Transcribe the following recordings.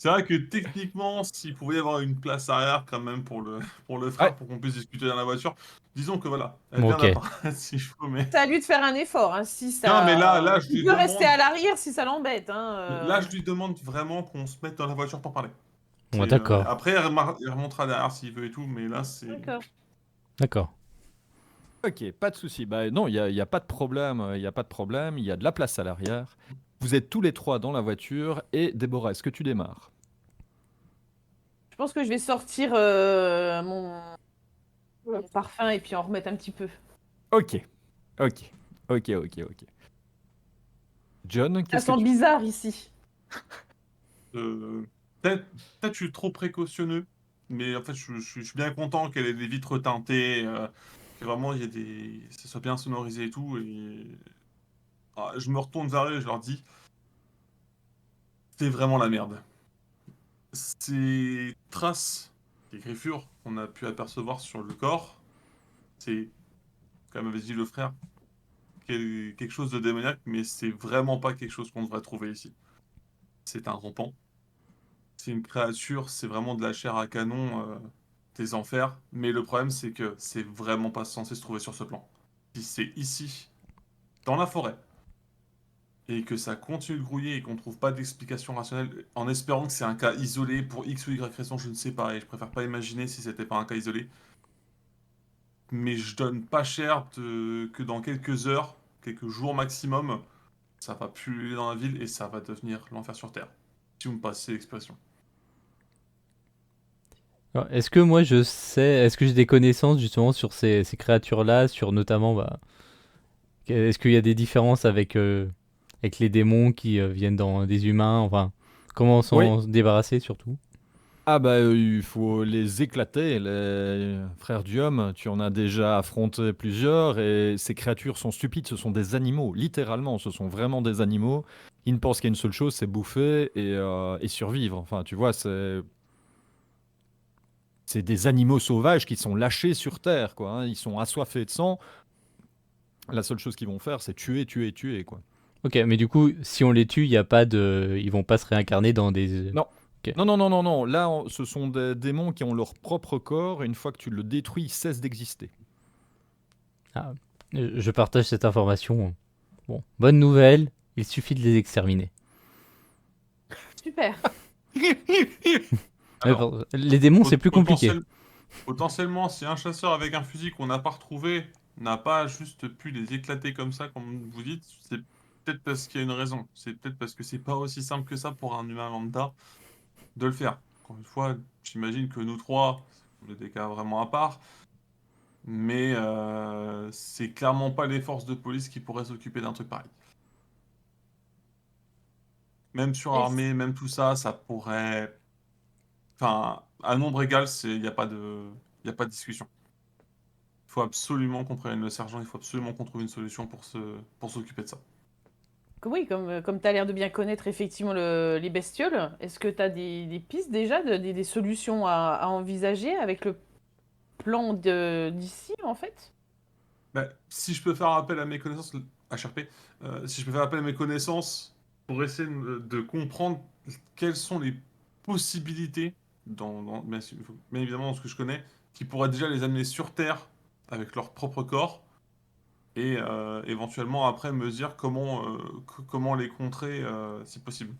C'est vrai que techniquement, s'il pouvait y avoir une place arrière quand même pour le pour le Ouais, frère, pour qu'on puisse discuter dans la voiture, disons que voilà, elle bon, vient ok. d'apparaître si je peux, mais C'est à lui de faire un effort, hein, si non, mais ça là, je il lui peut rester demande à l'arrière si ça l'embête, là, hein, je lui demande vraiment qu'on se mette dans la voiture pour parler. Ouais, d'accord. Après, il remontera derrière s'il veut et tout, mais là, c'est D'accord. D'accord. Ok, pas de souci. Bah non, y a pas de problème. Il y a pas de problème. Il y a de la place à l'arrière. Vous êtes tous les trois dans la voiture et Déborah, est-ce que tu démarres? Je pense que je vais sortir, mon parfum et puis en remettre un petit peu. Ok, ok, ok, ok, ok. John, Ça qu'est-ce que sent tu fais? bizarre ici. euh, peut-être peut-être je suis trop précautionneux, mais en fait, je suis bien content qu'elle ait des vitres teintées, que vraiment il y ait ça soit bien sonorisé et tout. Je me retourne vers eux et je leur dis, c'est vraiment la merde. Ces traces, ces griffures qu'on a pu apercevoir sur le corps, c'est, comme avait dit le frère, quelque chose de démoniaque, mais c'est vraiment pas quelque chose qu'on devrait trouver ici. C'est un rampant. C'est une créature, c'est vraiment de la chair à canon des enfers. Mais le problème, c'est que c'est vraiment pas censé se trouver sur ce plan. Si c'est ici, dans la forêt, et que ça continue de grouiller et qu'on trouve pas d'explication rationnelle, en espérant que c'est un cas isolé pour X ou Y raison, je ne sais pas, et je préfère pas imaginer si c'était pas un cas isolé. Mais je donne pas cher que dans quelques heures, quelques jours maximum, ça va pulluler dans la ville et ça va devenir l'enfer sur Terre. Si vous me passez l'expression. Alors, est-ce que moi je sais, est-ce que j'ai des connaissances justement sur ces créatures-là, sur notamment, bah, est-ce qu'il y a des différences avec les démons qui viennent dans des humains, enfin, comment Oui. s'en débarrasser surtout? Mm. Ah bah il faut les éclater, les frères Diom, tu en as déjà affronté plusieurs et ces créatures sont stupides, ce sont des animaux, littéralement, ce sont vraiment des animaux. Ils ne pensent qu'à une seule chose, c'est bouffer et survivre. Enfin, tu vois, c'est des animaux sauvages qui sont lâchés sur Terre, quoi, hein. Ils sont assoiffés de sang. La seule chose qu'ils vont faire, c'est tuer, tuer, tuer, quoi. Mm. Ok, mais du coup, si on les tue, il y a pas de, ils vont pas se réincarner dans des. Mm. Ok. Non. Ok. Non, non, non, non, non. Là, ce sont des démons qui ont leur propre corps et une fois que tu le détruis, ils cessent d'exister. Ah, je partage cette information. Bon, bonne nouvelle, il suffit de les exterminer. Super. Ouais, Alors, les démons, c'est plus compliqué. potentiellement, si un chasseur avec un fusil qu'on n'a pas retrouvé n'a pas juste pu les éclater comme ça, comme vous dites, c'est peut-être parce qu'il y a une raison. C'est peut-être parce que c'est pas aussi simple que ça pour un humain lambda de le faire. Encore une fois, j'imagine que nous trois, on est des cas vraiment à part, mais c'est clairement pas les forces de police qui pourraient s'occuper d'un truc pareil. Même Et surarmé, même tout ça, ça pourrait. Enfin, à nombre égal, il n'y a pas y a pas de discussion. Il faut absolument qu'on prévienne le sergent, il faut absolument qu'on trouve une solution pour s'occuper de ça. oui, comme tu as l'air de bien connaître effectivement les bestioles, est-ce que tu as des pistes déjà, des solutions à envisager avec le plan d'ici, en fait? Bah, si je peux faire appel à mes connaissances, HRP, si je peux faire appel à mes connaissances pour essayer de comprendre quelles sont les possibilités, bien évidemment dans ce que je connais, qui pourraient déjà les amener sur Terre avec leur propre corps, et éventuellement après me dire comment les contrer si possible.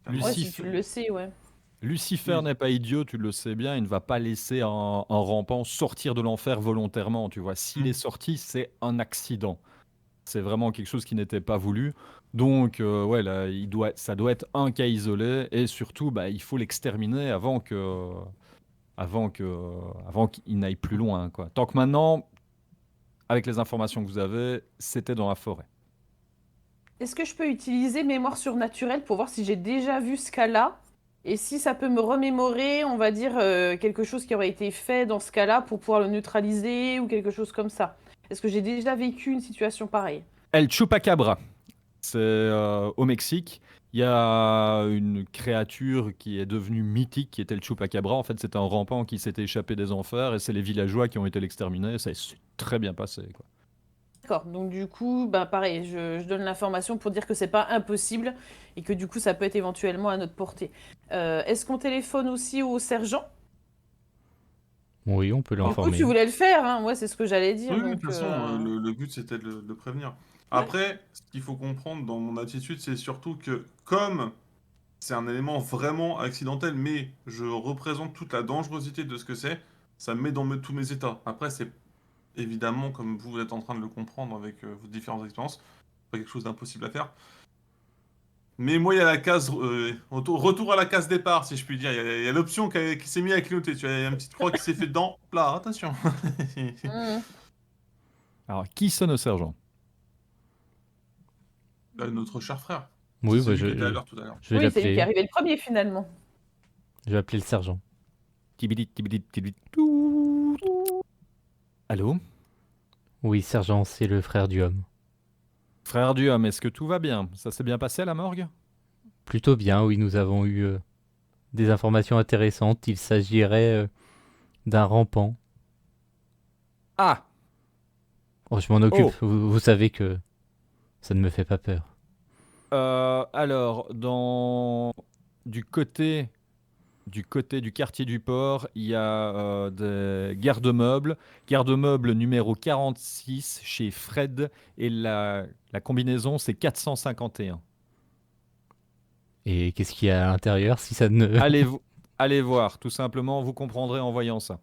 Ouais, Clairement. si tu le sais, ouais. Lucifer Oui. n'est pas idiot, tu le sais bien, il ne va pas laisser un rampant sortir de l'enfer volontairement, tu vois. S'il est Hmm. sorti, c'est un accident. C'est vraiment quelque chose qui n'était pas voulu. Donc, ouais, là, ça doit être un cas isolé et surtout, bah, il faut l'exterminer avant qu'il n'aille plus loin, quoi. Tant que maintenant, avec les informations que vous avez, c'était dans la forêt. Est-ce que je peux utiliser mémoire surnaturelle pour voir si j'ai déjà vu ce cas-là et si ça peut me remémorer, on va dire, quelque chose qui aurait été fait dans ce cas-là pour pouvoir le neutraliser ou quelque chose comme ça? Est-ce que j'ai déjà vécu une situation pareille? El Chupacabra. C'est au Mexique. Il y a une créature qui est devenue mythique, qui était le Chupacabra. En fait, c'était un rampant qui s'était échappé des enfers et c'est les villageois qui ont été l'exterminer. Ça s'est très bien passé, quoi. D'accord, donc du coup, bah pareil, je donne l'information pour dire que c'est pas impossible et que du coup ça peut être éventuellement à notre portée. Est-ce qu'on téléphone aussi au sergent? Oui, on peut Du coup, tu l'informer. voulais le faire, hein? Moi, c'est ce que j'allais dire, Oui, de donc toute façon, le but c'était de le prévenir. Ouais. Après, ce qu'il faut comprendre dans mon attitude, c'est surtout que comme c'est un élément vraiment accidentel, mais je représente toute la dangerosité de ce que c'est, ça me met dans tous mes états. Après, c'est évidemment, comme vous êtes en train de le comprendre avec vos différentes expériences, pas quelque chose d'impossible à faire. Mais moi, il y a la case retour à la case départ, si je puis dire. Il y a l'option qui s'est mise à clignoter. Tu vois, il y a une petite croix qui s'est fait dedans. Là, attention. Mhm. Alors, qui sonne au sergent? Notre cher frère. Oui, C'est bah, lui qui était à l'heure tout à l'heure. je vais Oui, c'est lui qui est l'appeler. arrivé le premier finalement. Je vais appeler le sergent. Tibidi, tibidi, tibidi, tout. Allô? Oui, sergent, c'est le frère du homme. Frère du homme, est-ce que tout va bien? Ça s'est bien passé à la morgue? Plutôt bien, oui, nous avons eu des informations intéressantes. Il s'agirait d'un rampant. Ah! Oh, je m'en occupe. Oh. Vous savez que ça ne me fait pas peur. Alors, du côté du quartier du port, il y a des garde-meubles. Garde-meuble numéro 46 chez Fred et la combinaison c'est 451. Et qu'est-ce qu'il y a à l'intérieur si ça ne... Allez voir, tout simplement, vous comprendrez en voyant ça.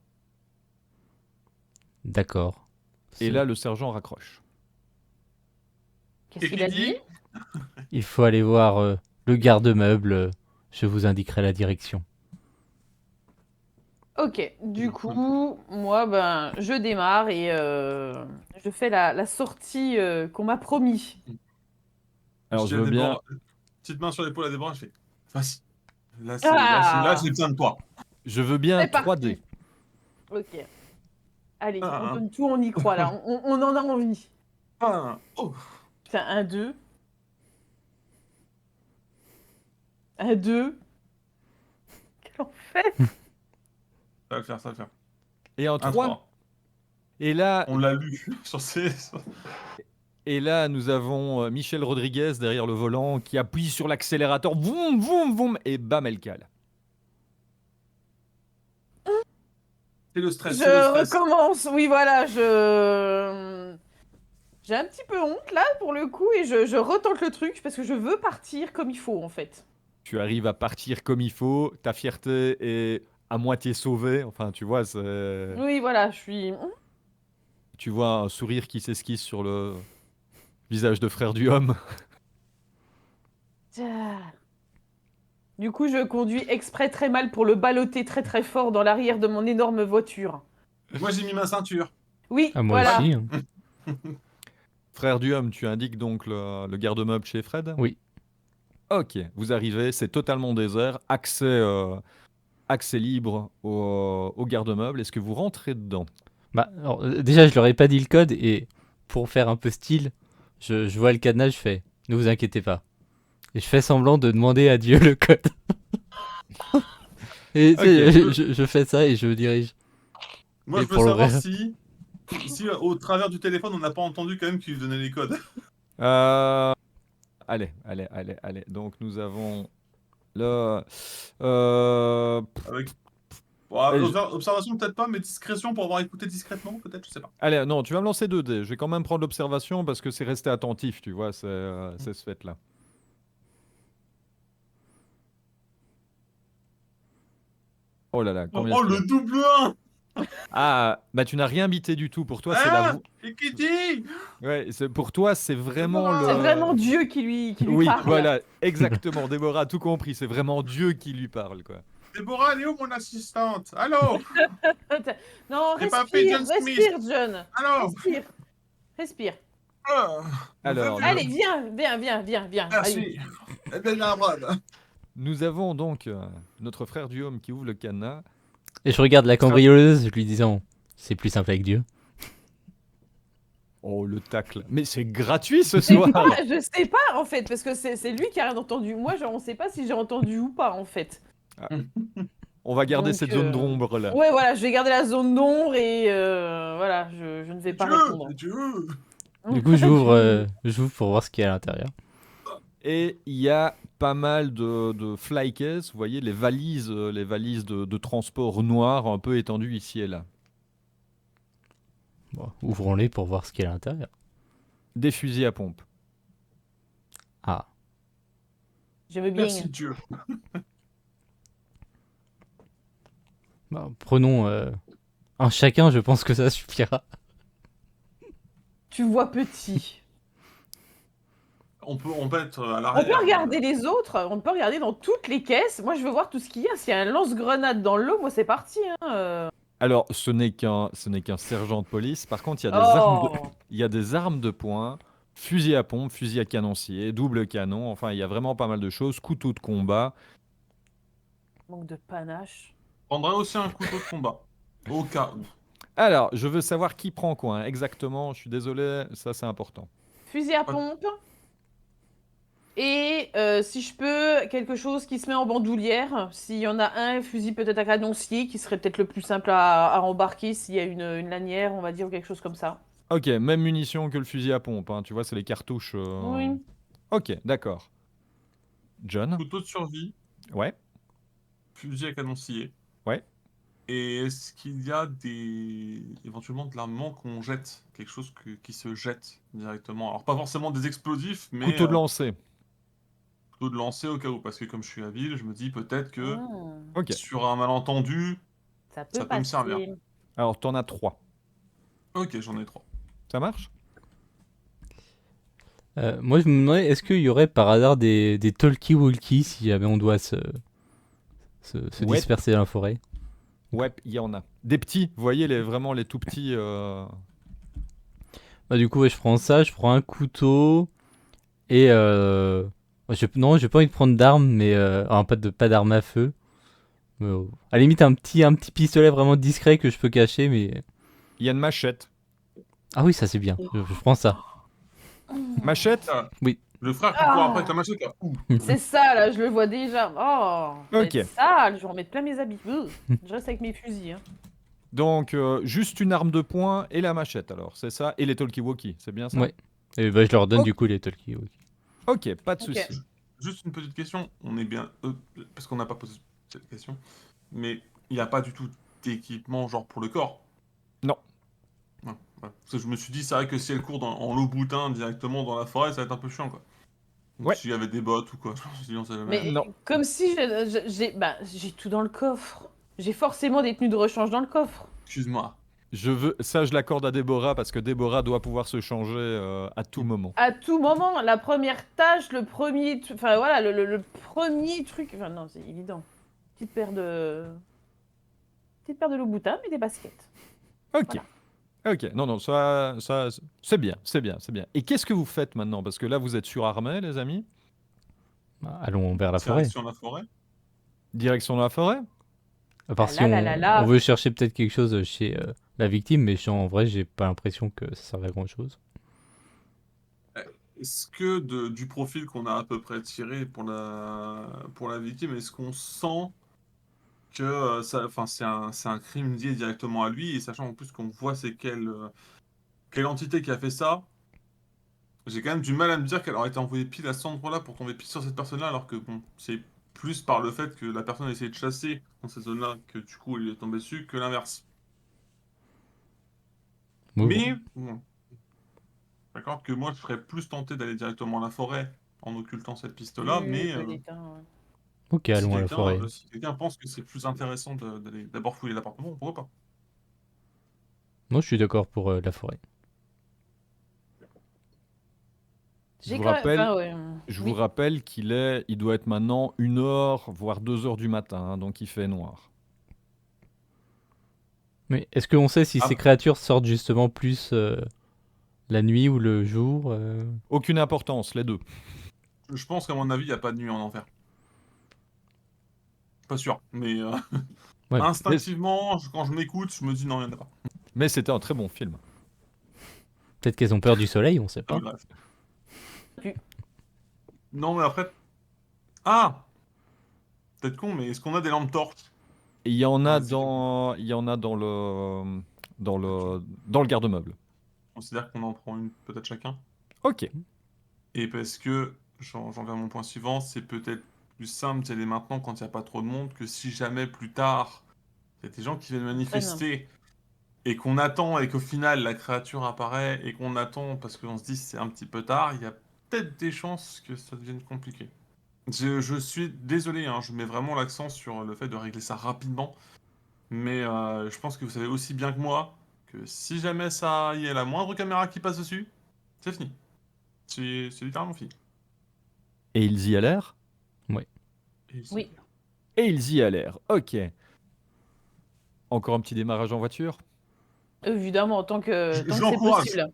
D'accord. Et là, le sergent raccroche. Qu'est-ce qu'il a dit? Il faut aller voir le garde-meuble. Je vous indiquerai la direction. Ok, du coup, moi, ben, je démarre et je fais la sortie qu'on m'a promis. Alors, dis je à veux bien. Déborah, petite main sur l'épaule à Déborah, je fais vas-y. Là, Ah j'ai besoin de toi. Je veux bien C'est parti. 3D. Ok. Allez, Ah, on ah. donne tout, on y croit là. On en a envie. Oh. Tiens, 1, 2. 1, 2. Quel enfer. Ça va le faire, ça va le faire. Et en 3. 3. Et là, On l'a lu sur Et là, nous avons Michel Rodriguez derrière le volant qui appuie sur l'accélérateur, voum, voum, voum, et bam, elle cale. C'est le stress, Je c'est le stress. recommence. Oui, voilà, j'ai un petit peu honte là pour le coup et je retente le truc parce que je veux partir comme il faut en fait. Tu arrives à partir comme il faut, ta fierté est à moitié sauvée. Enfin, tu vois, Oui, voilà, je suis. tu vois un sourire qui s'esquisse sur le visage de frère du homme. Du coup, je conduis exprès très mal pour le balloter très très fort dans l'arrière de mon énorme voiture. Moi, j'ai mis ma ceinture. Oui, Ah, moi voilà. aussi. Hein. Frère du homme, tu indiques donc le garde-meuble chez Fred? Oui. Ok, vous arrivez, c'est totalement désert, accès libre au garde-meuble. Est-ce que vous rentrez dedans? Bah, alors, déjà, je leur ai pas dit le code et pour faire un peu style, je vois le cadenas, je fais « Ne vous inquiétez pas ». Et je fais semblant de demander à Dieu le code. Et tu sais, je fais ça et je me dirige. Moi, Et je veux pour le savoir vrai- si au travers du téléphone, on n'a pas entendu quand même qu'il lui donnait les codes. Allez. Donc nous avons le... Avec... Bon, Allez, observation, peut-être pas, mais discrétion pour avoir écouté discrètement, peut-être, je sais pas. Allez, non, tu vas me lancer 2 dés. Je vais quand même prendre l'observation parce que c'est rester attentif, tu vois, c'est ce fait-là. Oh là là, combien Oh, est-ce qu'il y a le double 1. Ah, bah tu n'as rien bité du tout. Pour toi, c'est la... Ah, et qui dit Ouais, pour toi, c'est vraiment Déborah. le... C'est vraiment Dieu qui lui Oui, parle. voilà, exactement. Déborah a tout compris. C'est vraiment Dieu qui lui parle, quoi. Déborah, elle est où, mon assistante? Allô? Non, J'ai pas appelé respire, John Smith. respire, John. Allô? Respire. Respire. Ah, Alors, Allez, viens. Allez. Merci. Eh bien, la brade. nous avons donc notre frère du homme qui ouvre le cadenas. Et je regarde la cambrioleuse, lui disant « C'est plus simple avec Dieu ». Oh, le tacle. Mais c'est gratuit ce Je sais soir. pas, je sais pas en fait, parce que c'est lui qui a rien entendu. Moi, on sait pas si j'ai entendu ou pas en fait. On va garder Donc, cette zone d'ombre là. Ouais, voilà, je vais garder la zone d'ombre et voilà, je ne vais pas répondre. Dieu. Du coup, j'ouvre pour voir ce qu'il y a à l'intérieur. Et il y a pas mal de fly cases, vous voyez, les valises de transport noires un peu étendues ici et là. Bon, ouvrons-les pour voir ce qu'il y a à l'intérieur. Des fusils à pompe. Ah, Je veux bien. Merci Dieu. bah, prenons un chacun, je pense que ça suffira. Tu vois petit. On peut être à On l'arrière. peut regarder les autres, on peut regarder dans toutes les caisses. Moi, je veux voir tout ce qu'il y a. S'il y a un lance-grenade dans l'eau, moi, c'est parti. Hein. Alors, ce n'est qu'un sergent de police. Par contre, Oh, il y a des armes de poing, fusil à pompe, fusil à canoncier, double canon. Enfin, il y a vraiment pas mal de choses. Couteau de combat. manque de panache. Prendrait aussi un couteau de combat. Au cas où. Alors, je veux savoir qui prend quoi, hein, exactement. Je suis désolé, ça c'est important. Fusil à pompe. Et si je peux, quelque chose qui se met en bandoulière. S'il y en a un, fusil peut-être à canoncier, qui serait peut-être le plus simple à embarquer s'il y a une lanière, on va dire, ou quelque chose comme ça. Ok, même munition que le fusil à pompe. Hein, tu vois, c'est les cartouches. Oui. Ok, d'accord. John. Couteau de survie, Ouais, fusil à canoncier. ouais. Et est-ce qu'il y a éventuellement de l'armement qu'on jette? Quelque chose qui se jette directement. Alors pas forcément des explosifs, mais Couteau de lancer. couteau de lancer au cas où. Parce que comme je suis à ville, je me dis peut-être que Ok. sur un malentendu, Ça peut ça peut me servir. passer. Alors, t'en as 3. Ok, j'en ai 3. Ça marche? moi, je me demandais, est-ce qu'il y aurait par hasard des talkie-walkie si jamais on doit se Ouais. disperser dans la forêt? Ouais, il y en a. Des petits, vous voyez, vraiment les tout petits. Bah, du coup, ouais, je prends ça, je prends un couteau et non, j'ai pas envie de prendre d'armes, mais pas d'armes à feu. Mais, à la limite, un petit pistolet vraiment discret que je peux cacher, mais Il y a une machette. ah oui, ça c'est bien. Je prends ça. Machette? Oui. Le frère qui court après avec la machette là. Ouh. C'est ça, là, je le vois déjà. Oh, ça va Ok. être sale, je vais en mettre plein mes habits. Je reste avec mes fusils. Hein. Donc, juste une arme de poing et la machette, alors, c'est ça? Et les talkie-walkie, c'est bien ça? Ouais. Et bah, je leur donne Ok. du coup les talkie-walkie. Ok, pas de Ok. souci. Juste une petite question. On est bien. Parce qu'on n'a pas posé cette question. Mais il n'y a pas du tout d'équipement genre pour le corps. Non. Non, ouais. Parce que je me suis dit, c'est vrai que si elle court en loup-boutin directement dans la forêt, ça va être un peu chiant quoi. Donc Ouais. s'il y avait des bottes ou quoi, je me suis dit, on sait jamais. Mais Non. comme si j'ai tout dans le coffre. J'ai forcément des tenues de rechange dans le coffre. Excuse-moi. Je l'accorde à Déborah parce que Déborah doit pouvoir se changer à tout moment. À tout moment, la première tâche, le premier, enfin voilà, le premier truc. Enfin non, c'est évident. Petite paire de, petite paire de loup-boutin, mais des baskets. Ok. Voilà. Ok, non, non, ça c'est bien, c'est bien, c'est bien. Et qu'est-ce que vous faites maintenant? Parce que là, vous êtes surarmés, les amis. Bah, allons vers la forêt. Direction la forêt. Direction la forêt? À part Ah si là là là là. on veut chercher peut-être quelque chose chez la victime, mais en vrai, j'ai pas l'impression que ça serve à grand chose. Est-ce que du profil qu'on a à peu près tiré pour la victime, est-ce qu'on sent que c'est un crime lié directement à lui, et sachant en plus qu'on voit c'est quelle entité qui a fait ça, j'ai quand même du mal à me dire qu'elle aurait été envoyée pile à cet endroit-là pour tomber pile sur cette personne-là, alors que bon, c'est plus par le fait que la personne a essayé de chasser dans cette zone-là que du coup il est tombé dessus que l'inverse. Oui, Mais, bon, d'accord, que moi je serais plus tenté d'aller directement à la forêt en occultant cette piste-là, mais ok, allons à la forêt. si quelqu'un pense que c'est plus intéressant d'aller d'abord fouiller l'appartement, pourquoi pas? Moi, je suis d'accord pour la forêt. Je J'ai vous quand même. rappelle, Enfin, ouais. je Oui. vous rappelle il doit être maintenant 1h, voire 2h du matin, hein, donc il fait noir. Mais est-ce qu'on sait si Ah. ces créatures sortent justement plus la nuit ou le jour Aucune importance, les deux. Je pense qu'à mon avis, il n'y a pas de nuit en enfer. Pas sûr, mais Ouais. instinctivement, quand je m'écoute, je me dis non, il n'y en a pas. Mais c'était un très bon film. Peut-être qu'elles ont peur du soleil, on sait Ah, pas. bref. Tu- Non, mais après. Ah! Peut-être con, mais est-ce qu'on a des lampes torches? Et il y en a Vas-y. dans le garde-meuble. considère qu'on en prend une peut-être chacun. Ok. Et parce que, j'en viens à mon point suivant, c'est peut-être plus simple d'y aller maintenant quand il n'y a pas trop de monde que si jamais plus tard, il y a des gens qui viennent manifester et qu'on attend et qu'au final la créature apparaît et qu'on attend parce qu'on se dit c'est un petit peu tard, il y a peut-être des chances que ça devienne compliqué. Je suis désolé, hein, je mets vraiment l'accent sur le fait de régler ça rapidement, mais je pense que vous savez aussi bien que moi que si jamais ça y a la moindre caméra qui passe dessus, c'est fini. C'est littéralement fini. Et ils y allèrent? Et c'est- Oui. Et ils y allèrent. Ok. Encore un petit démarrage en voiture? Évidemment, tant que c'est l'encourage. possible.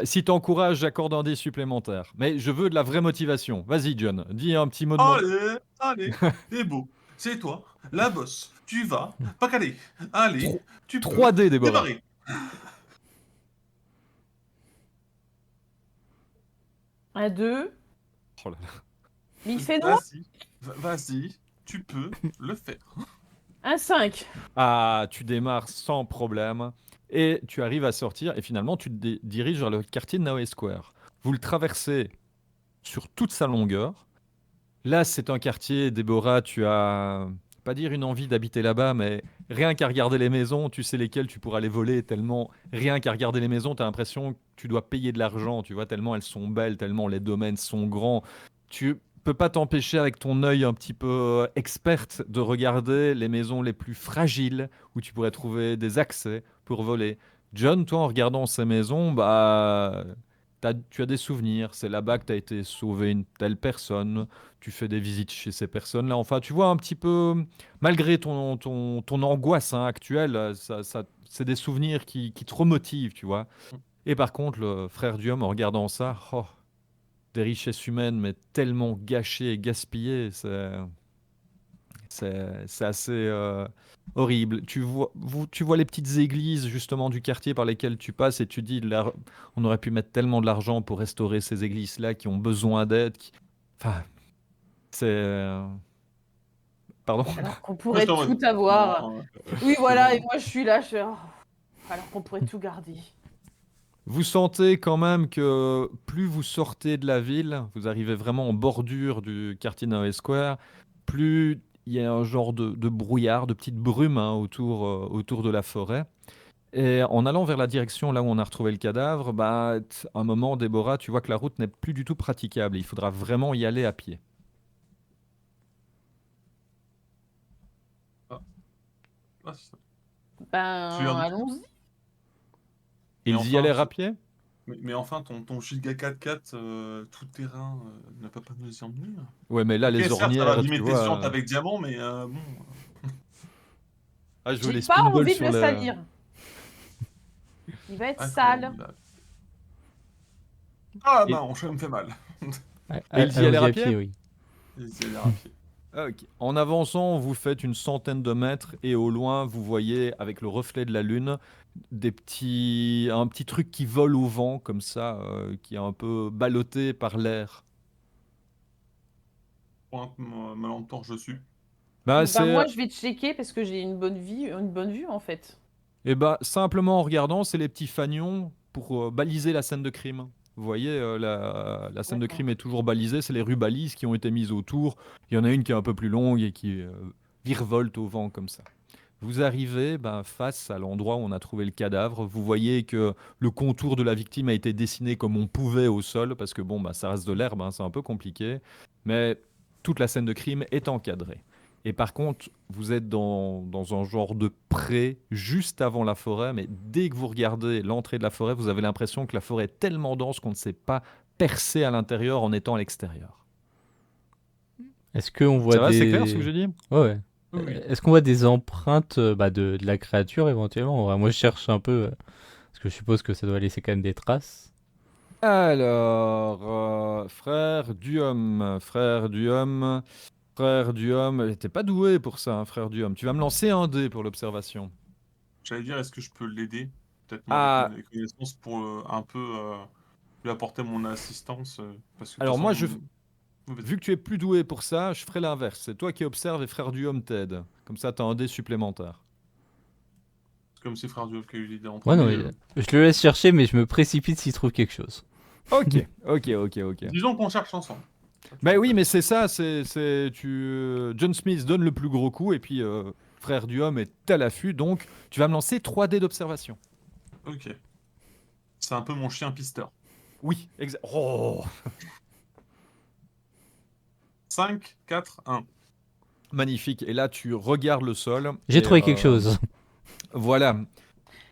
Si t'encourages, j'accorde un dé supplémentaire. Mais je veux de la vraie motivation. Vas-y, John, dis un petit mot de Allez, t'es beau. C'est toi, la bosse. Tu vas, pas calé. Allez, tu peux 3 dés, Déborah. démarrer. Un 2. Oh là là. Mais il fait noir. Vas-y, tu peux le faire. Un 5. Ah, tu démarres sans problème. Et tu arrives à sortir. Et finalement, tu te diriges vers le quartier de Naoe Square. Vous le traversez sur toute sa longueur. Là, c'est un quartier, Déborah, tu as, pas dire une envie d'habiter là-bas, mais rien qu'à regarder les maisons, tu sais lesquelles tu pourras les voler, tellement, rien qu'à regarder les maisons, tu as l'impression que tu dois payer de l'argent, tu vois, tellement elles sont belles, tellement les domaines sont grands. Tu peux pas t'empêcher avec ton œil un petit peu experte de regarder les maisons les plus fragiles où tu pourrais trouver des accès pour voler. John, toi, en regardant ces maisons, bah, tu as des souvenirs. C'est là-bas que tu as été sauvé une telle personne. Tu fais des visites chez ces personnes-là. Enfin, tu vois un petit peu, malgré ton angoisse hein, actuelle, c'est des souvenirs qui te remotivent, tu vois. Et par contre, le frère Duhomme, en regardant ça, oh, des richesses humaines, mais tellement gâchées et gaspillées, c'est assez horrible. Tu vois les petites églises justement du quartier par lesquelles tu passes et tu dis, là, on aurait pu mettre tellement de l'argent pour restaurer ces églises-là qui ont besoin d'aide. Enfin, c'est... Pardon? Alors qu'on Moi, pourrait j'étais en tout mode, avoir. non, Oui, c'est voilà, bon. et moi je suis là, alors qu'on pourrait tout garder. Vous sentez quand même que plus vous sortez de la ville, vous arrivez vraiment en bordure du quartier Naoe Square, plus il y a un genre de brouillard, de petite brume hein, autour de la forêt. Et en allant vers la direction là où on a retrouvé le cadavre, bah, à un moment, Déborah, tu vois que la route n'est plus du tout praticable. Il faudra vraiment y aller à pied. Ah, c'est ça. Tu Ben, viens de- allons-y. Mais Ils y enfin, allèrent à pied? mais enfin, ton giga 4x4 tout terrain ne peut pas nous y emmener. Ouais, mais là, Ok, les certes, ça va ornières, tu abîmer tes vois. jantes avec diamant, mais bon. Ah, je veux J'ai les pas spinballs envie de sur le le. salir. Il va être sale. Incroyable. Ah, Et- ma hanche, elle me fait mal. Et ils y allèrent Allons-y à à pied? pied, oui. Et c'est l'air à pied. Ok. En avançant, vous faites une centaine de mètres et au loin, vous voyez, avec le reflet de la lune, un petit truc qui vole au vent, comme ça, qui est un peu ballotté par l'air. Pointe ma lampe torche dessus. Bah, Ben, c'est, moi je vais checker parce que j'ai une bonne vue en fait. simplement en regardant, c'est les petits fanions pour baliser la scène de crime. Vous voyez, la scène de D'accord. crime est toujours balisée, c'est les rues balises qui ont été mises autour. Il y en a une qui est un peu plus longue et qui virevolte au vent comme ça. Vous arrivez face à l'endroit où on a trouvé le cadavre. Vous voyez que le contour de la victime a été dessiné comme on pouvait au sol, parce que ça reste de l'herbe, hein, c'est un peu compliqué. Mais toute la scène de crime est encadrée. Et par contre, vous êtes dans un genre de pré juste avant la forêt, mais dès que vous regardez l'entrée de la forêt, vous avez l'impression que la forêt est tellement dense qu'on ne sait pas percer à l'intérieur en étant à l'extérieur. Est-ce qu'on voit Ça va, c'est clair ce que des... j'ai dit? Ouais, ouais. Oui, oui. Est-ce qu'on voit des empreintes de la créature éventuellement? Ouais, moi je cherche un peu, parce que je suppose que ça doit laisser quand même des traces. Alors, frère Duhomme, t'es pas doué pour ça, hein, frère Duhomme. Tu vas me lancer un dé pour l'observation. J'allais dire, est-ce que je peux l'aider? Peut-être moi avec Ah, mes connaissances pour un peu lui apporter mon assistance. Parce que de toute alors moi, façon. Vas-y. vu que tu es plus doué pour ça, je ferai l'inverse. C'est toi qui observes et frère Duhomme t'aide. Comme ça, t'as un dé supplémentaire. Comme si Frère Dieu qui a eu l'idée en Ouais, non, premier. mais je le laisse chercher, mais je me précipite s'il trouve quelque chose. Ok, ok. Disons qu'on cherche ensemble. Bah oui, mais c'est ça, John Smith donne le plus gros coup, et puis Frère Duhomme est à l'affût, donc tu vas me lancer 3 dés d'observation. Ok. C'est un peu mon chien pisteur. Oui, exact. Oh, 5, 4, 1. magnifique. Et là, tu regardes le sol. J'ai et, trouvé quelque chose. Voilà.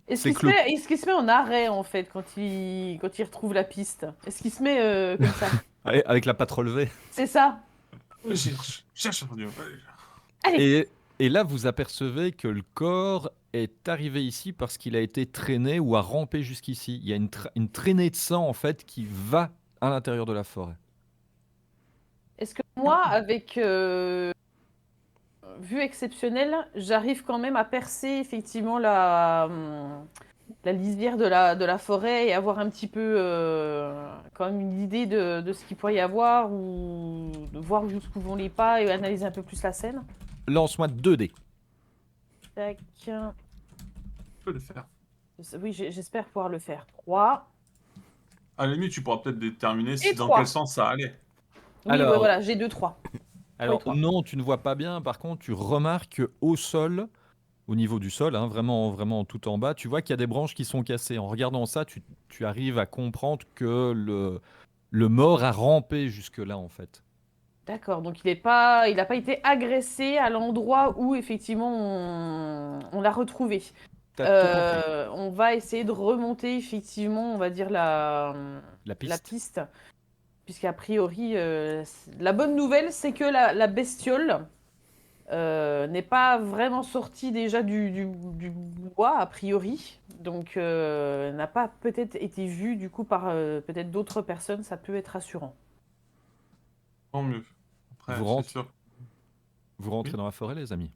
Est-ce C'est qu'il se que le- met, est-ce qu'il se met en arrêt en fait quand il retrouve la piste? Est-ce qu'il se met comme ça? Avec la patte relevée. C'est ça. Cherche Frère Dieu. Allez. Et là, vous apercevez que le corps est arrivé ici parce qu'il a été traîné ou a rampé jusqu'ici. Il y a une traînée de sang, en fait, qui va à l'intérieur de la forêt. Est-ce que moi, avec vue exceptionnelle, j'arrive quand même à percer effectivement la lisière de la forêt et avoir un petit peu quand même une idée de ce qu'il pourrait y avoir ou de voir jusqu'où vont les pas et analyser un peu plus la scène? Lance-moi 2 dés. Tac. Je peux le faire. Oui, j'espère pouvoir le faire. 3. À la limite, tu pourras peut-être déterminer Et dans 3. quel sens ça allait. Oui, Alors- ouais, voilà, j'ai 2, 3. Alors, trois. non, tu ne vois pas bien. Par contre, tu remarques qu'au sol, au niveau du sol, hein, vraiment, vraiment tout en bas, tu vois qu'il y a des branches qui sont cassées. En regardant ça, tu arrives à comprendre que le mort a rampé jusque-là, en fait. D'accord, donc il n'a pas été agressé à l'endroit où effectivement on l'a retrouvé. T'as tout compris. On va essayer de remonter effectivement, on va dire La la piste. piste, puisqu'a priori, la bonne nouvelle, c'est que la bestiole n'est pas vraiment sortie déjà du bois, a priori, donc n'a pas peut-être été vue du coup par peut-être d'autres personnes, ça peut être rassurant. Tant mieux. Après, Vous c'est rentrez, sûr. vous rentrez Oui. dans la forêt, les amis.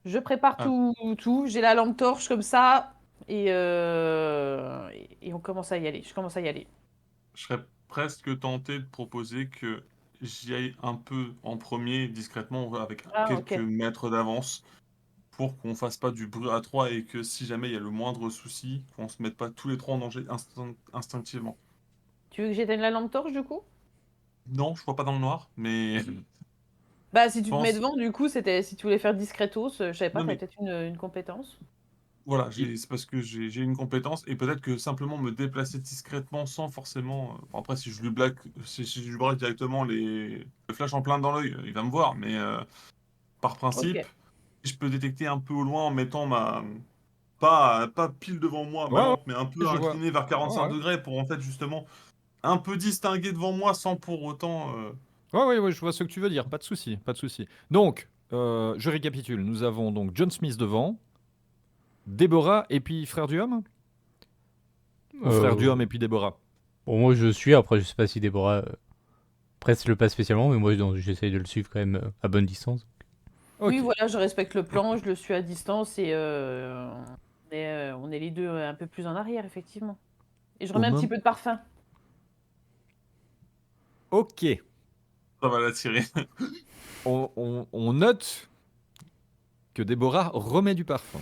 Je prépare Ah. tout. J'ai la lampe torche comme ça et on commence à y aller. Je commence à y aller. Je serais presque tenté de proposer que j'y aille un peu en premier, discrètement, avec Ah, quelques ok. mètres d'avance, pour qu'on fasse pas du bruit à trois et que si jamais il y a le moindre souci, qu'on se mette pas tous les trois en danger instinctivement. Tu veux que j'éteigne la lampe torche du coup? Non, je vois pas dans le noir, mais je Bah si tu te mets pense. devant, du coup, c'était si tu voulais faire discretos, je savais pas, Non, t'avais mais peut-être une compétence. voilà, Il- c'est parce que j'ai une compétence et peut-être que simplement me déplacer discrètement sans forcément. Bon, après, si je lui braque directement le flash en plein dans l'œil, il va me voir, mais par Ok. principe, je peux détecter un peu au loin en mettant ma. Pas pile devant moi, ma Ouais, ouais, lampe, mais un peu je vois. inclinée vers 45 Ouais, degrés pour en fait justement un peu distinguer devant moi sans pour autant. ouais, je vois ce que tu veux dire. Pas de souci, pas de souci. Donc, je récapitule. Nous avons donc John Smith devant, Déborah et puis Frère Duhomme. Ou Frère Euh, Duhomme et puis Déborah. Bon, moi je suis, après je sais pas si Déborah presse le pas spécialement, mais moi j'essaye de le suivre quand même à bonne distance. Oui, Ok. voilà, je respecte le plan, je le suis à distance et on est les deux un peu plus en arrière, effectivement. Et je Au remets un petit moment. peu de parfum. Ok. Ça va l'attirer. On note que Déborah remet du parfum.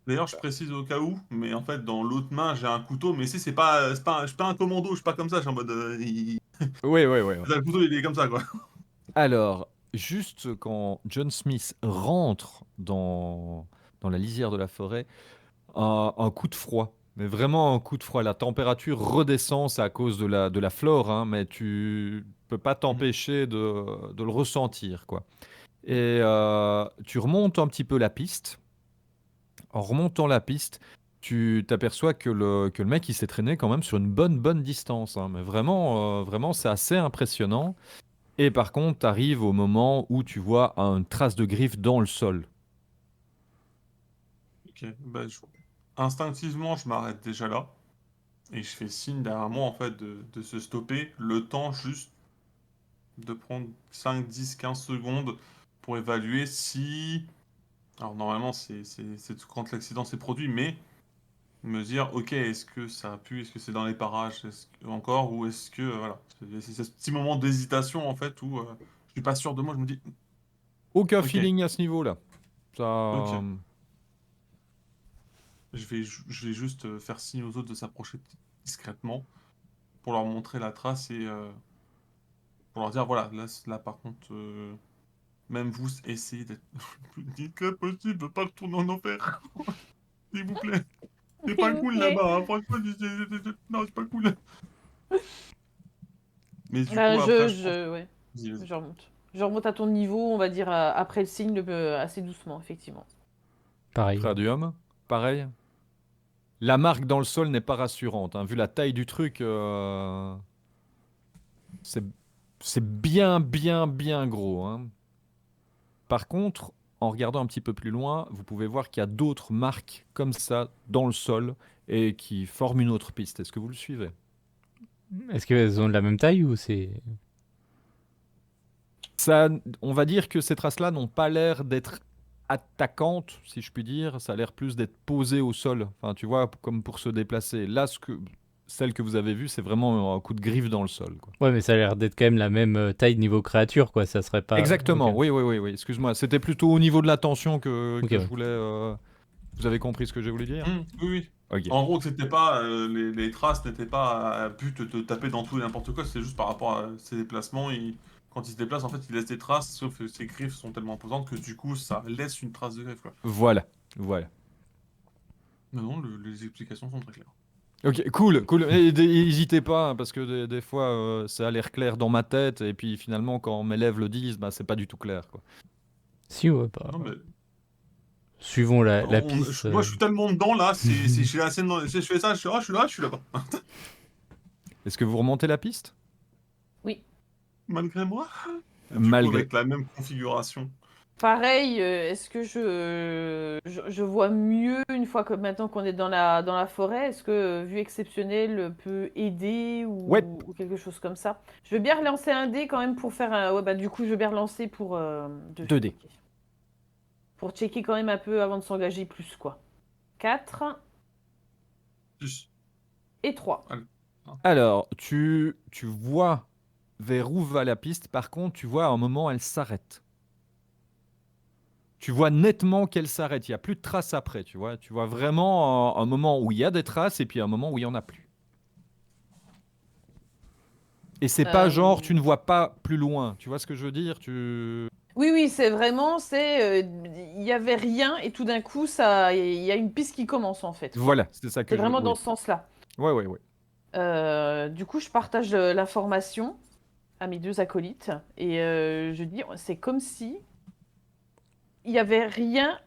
D'ailleurs, je précise au cas où, mais en fait, dans l'autre main, j'ai un couteau, mais je suis pas un commando, je suis pas comme ça, je suis en mode. Ouais. Le couteau, il est comme ça, quoi. Alors, juste quand John Smith rentre dans la lisière de la forêt, un coup de froid. Mais vraiment un coup de froid. La température redescend, c'est à cause de la flore, hein, mais tu peux pas t'empêcher de le ressentir, quoi. Et tu remontes un petit peu la piste. En remontant la piste, tu t'aperçois que le mec il s'est traîné quand même sur une bonne distance, hein. Mais vraiment, vraiment, c'est assez impressionnant. Et par contre, tu arrives au moment où tu vois une trace de griffe dans le sol. Ok, bah, instinctivement, je m'arrête déjà là. Et je fais signe derrière moi, en fait, de se stopper. Le temps juste de prendre 5, 10, 15 secondes pour évaluer si. Alors, normalement, c'est quand l'accident s'est produit, mais me dire, ok, est-ce que ça a pu, est-ce que c'est dans les parages encore, ou est-ce que. Voilà. C'est ce petit moment d'hésitation, en fait, où Je suis pas sûr de moi, je me dis, Aucun ok, feeling à ce niveau-là. Ça... ok. Je vais juste faire signe aux autres de s'approcher discrètement pour leur montrer la trace et pour leur dire, voilà, là par contre, même vous, essayez d'être le plus discret possible, pas retourner en enfer, s'il vous plaît. C'est pas S'il vous cool plaît. là-bas, hein. Franchement, non, c'est pas cool. Mais du coup, Ben, après, je pense... ouais, Vas-y, vas-y. je remonte. Je remonte à ton niveau, on va dire, après le signe, assez doucement, effectivement. Pareil. Radium, pareil. La marque dans le sol n'est pas rassurante, hein. Vu la taille du truc, c'est c'est bien, bien, bien gros, hein. Par contre, en regardant un petit peu plus loin, vous pouvez voir qu'il y a d'autres marques comme ça dans le sol et qui forment une autre piste. Est-ce que vous le suivez? Est-ce qu'elles ont de la même taille ou c'est... Ça, on va dire que ces traces-là n'ont pas l'air d'être attaquantes, si je puis dire. Ça a l'air plus d'être posées au sol. Enfin, tu vois, comme pour se déplacer. Là, celle que vous avez vue, c'est vraiment un coup de griffe dans le sol, quoi. Ouais, mais ça a l'air d'être quand même la même taille niveau créature, quoi. Ça serait pas... Exactement, Ok, oui, oui, oui, oui. Excuse-moi, c'était plutôt au niveau de la tension ok, que je ouais. voulais. Vous avez compris ce que j'ai voulu dire? Oui, oui. Ok. En gros, que c'était pas les traces n'étaient pas à but de te taper dans tout et n'importe quoi, c'est juste par rapport à ses déplacements. Quand il se déplace, en fait, il laisse des traces, sauf que ses griffes sont tellement imposantes que du coup, ça laisse une trace de griffe, quoi. Voilà, voilà. Mais non, les explications sont très claires. Ok, cool, cool. Et n'hésitez pas, hein, parce que des fois, ça a l'air clair dans ma tête, et puis finalement, quand mes lèvres le disent, bah, c'est pas du tout clair, quoi. Si, ouais, bah... Non, mais Suivons la piste. moi, je suis tellement dedans là, si je suis assez dedans, si je fais ça, je suis là, je suis là-bas. Est-ce que vous remontez la piste? Oui. Malgré moi. Du coup, Malgré. avec la même configuration. Pareil, est-ce que je vois mieux une fois que maintenant qu'on est dans la forêt? Est-ce que vue exceptionnelle peut aider Ouais, ou quelque chose comme ça? Je veux bien relancer un dé quand même pour faire un. Ouais, bah du coup, je veux bien relancer pour 2D. ok. Pour checker quand même un peu avant de s'engager plus, quoi. 4 Plus. et 3. Allez. Alors, tu vois vers où va la piste, par contre, tu vois à un moment, elle s'arrête. Tu vois nettement qu'elle s'arrête, il n'y a plus de traces après, tu vois. Tu vois vraiment un moment où il y a des traces et puis un moment où il n'y en a plus. Et c'est pas genre, tu ne vois pas plus loin, tu vois ce que je veux dire? Oui, oui, c'est vraiment, il y avait rien et tout d'un coup, il y a une piste qui commence en fait, quoi. Voilà, c'est ça que C'est je... vraiment dans Oui, ce sens-là. ouais, ouais, ouais. Du coup, je partage l'information à mes deux acolytes et je dis, c'est comme si il y avait rien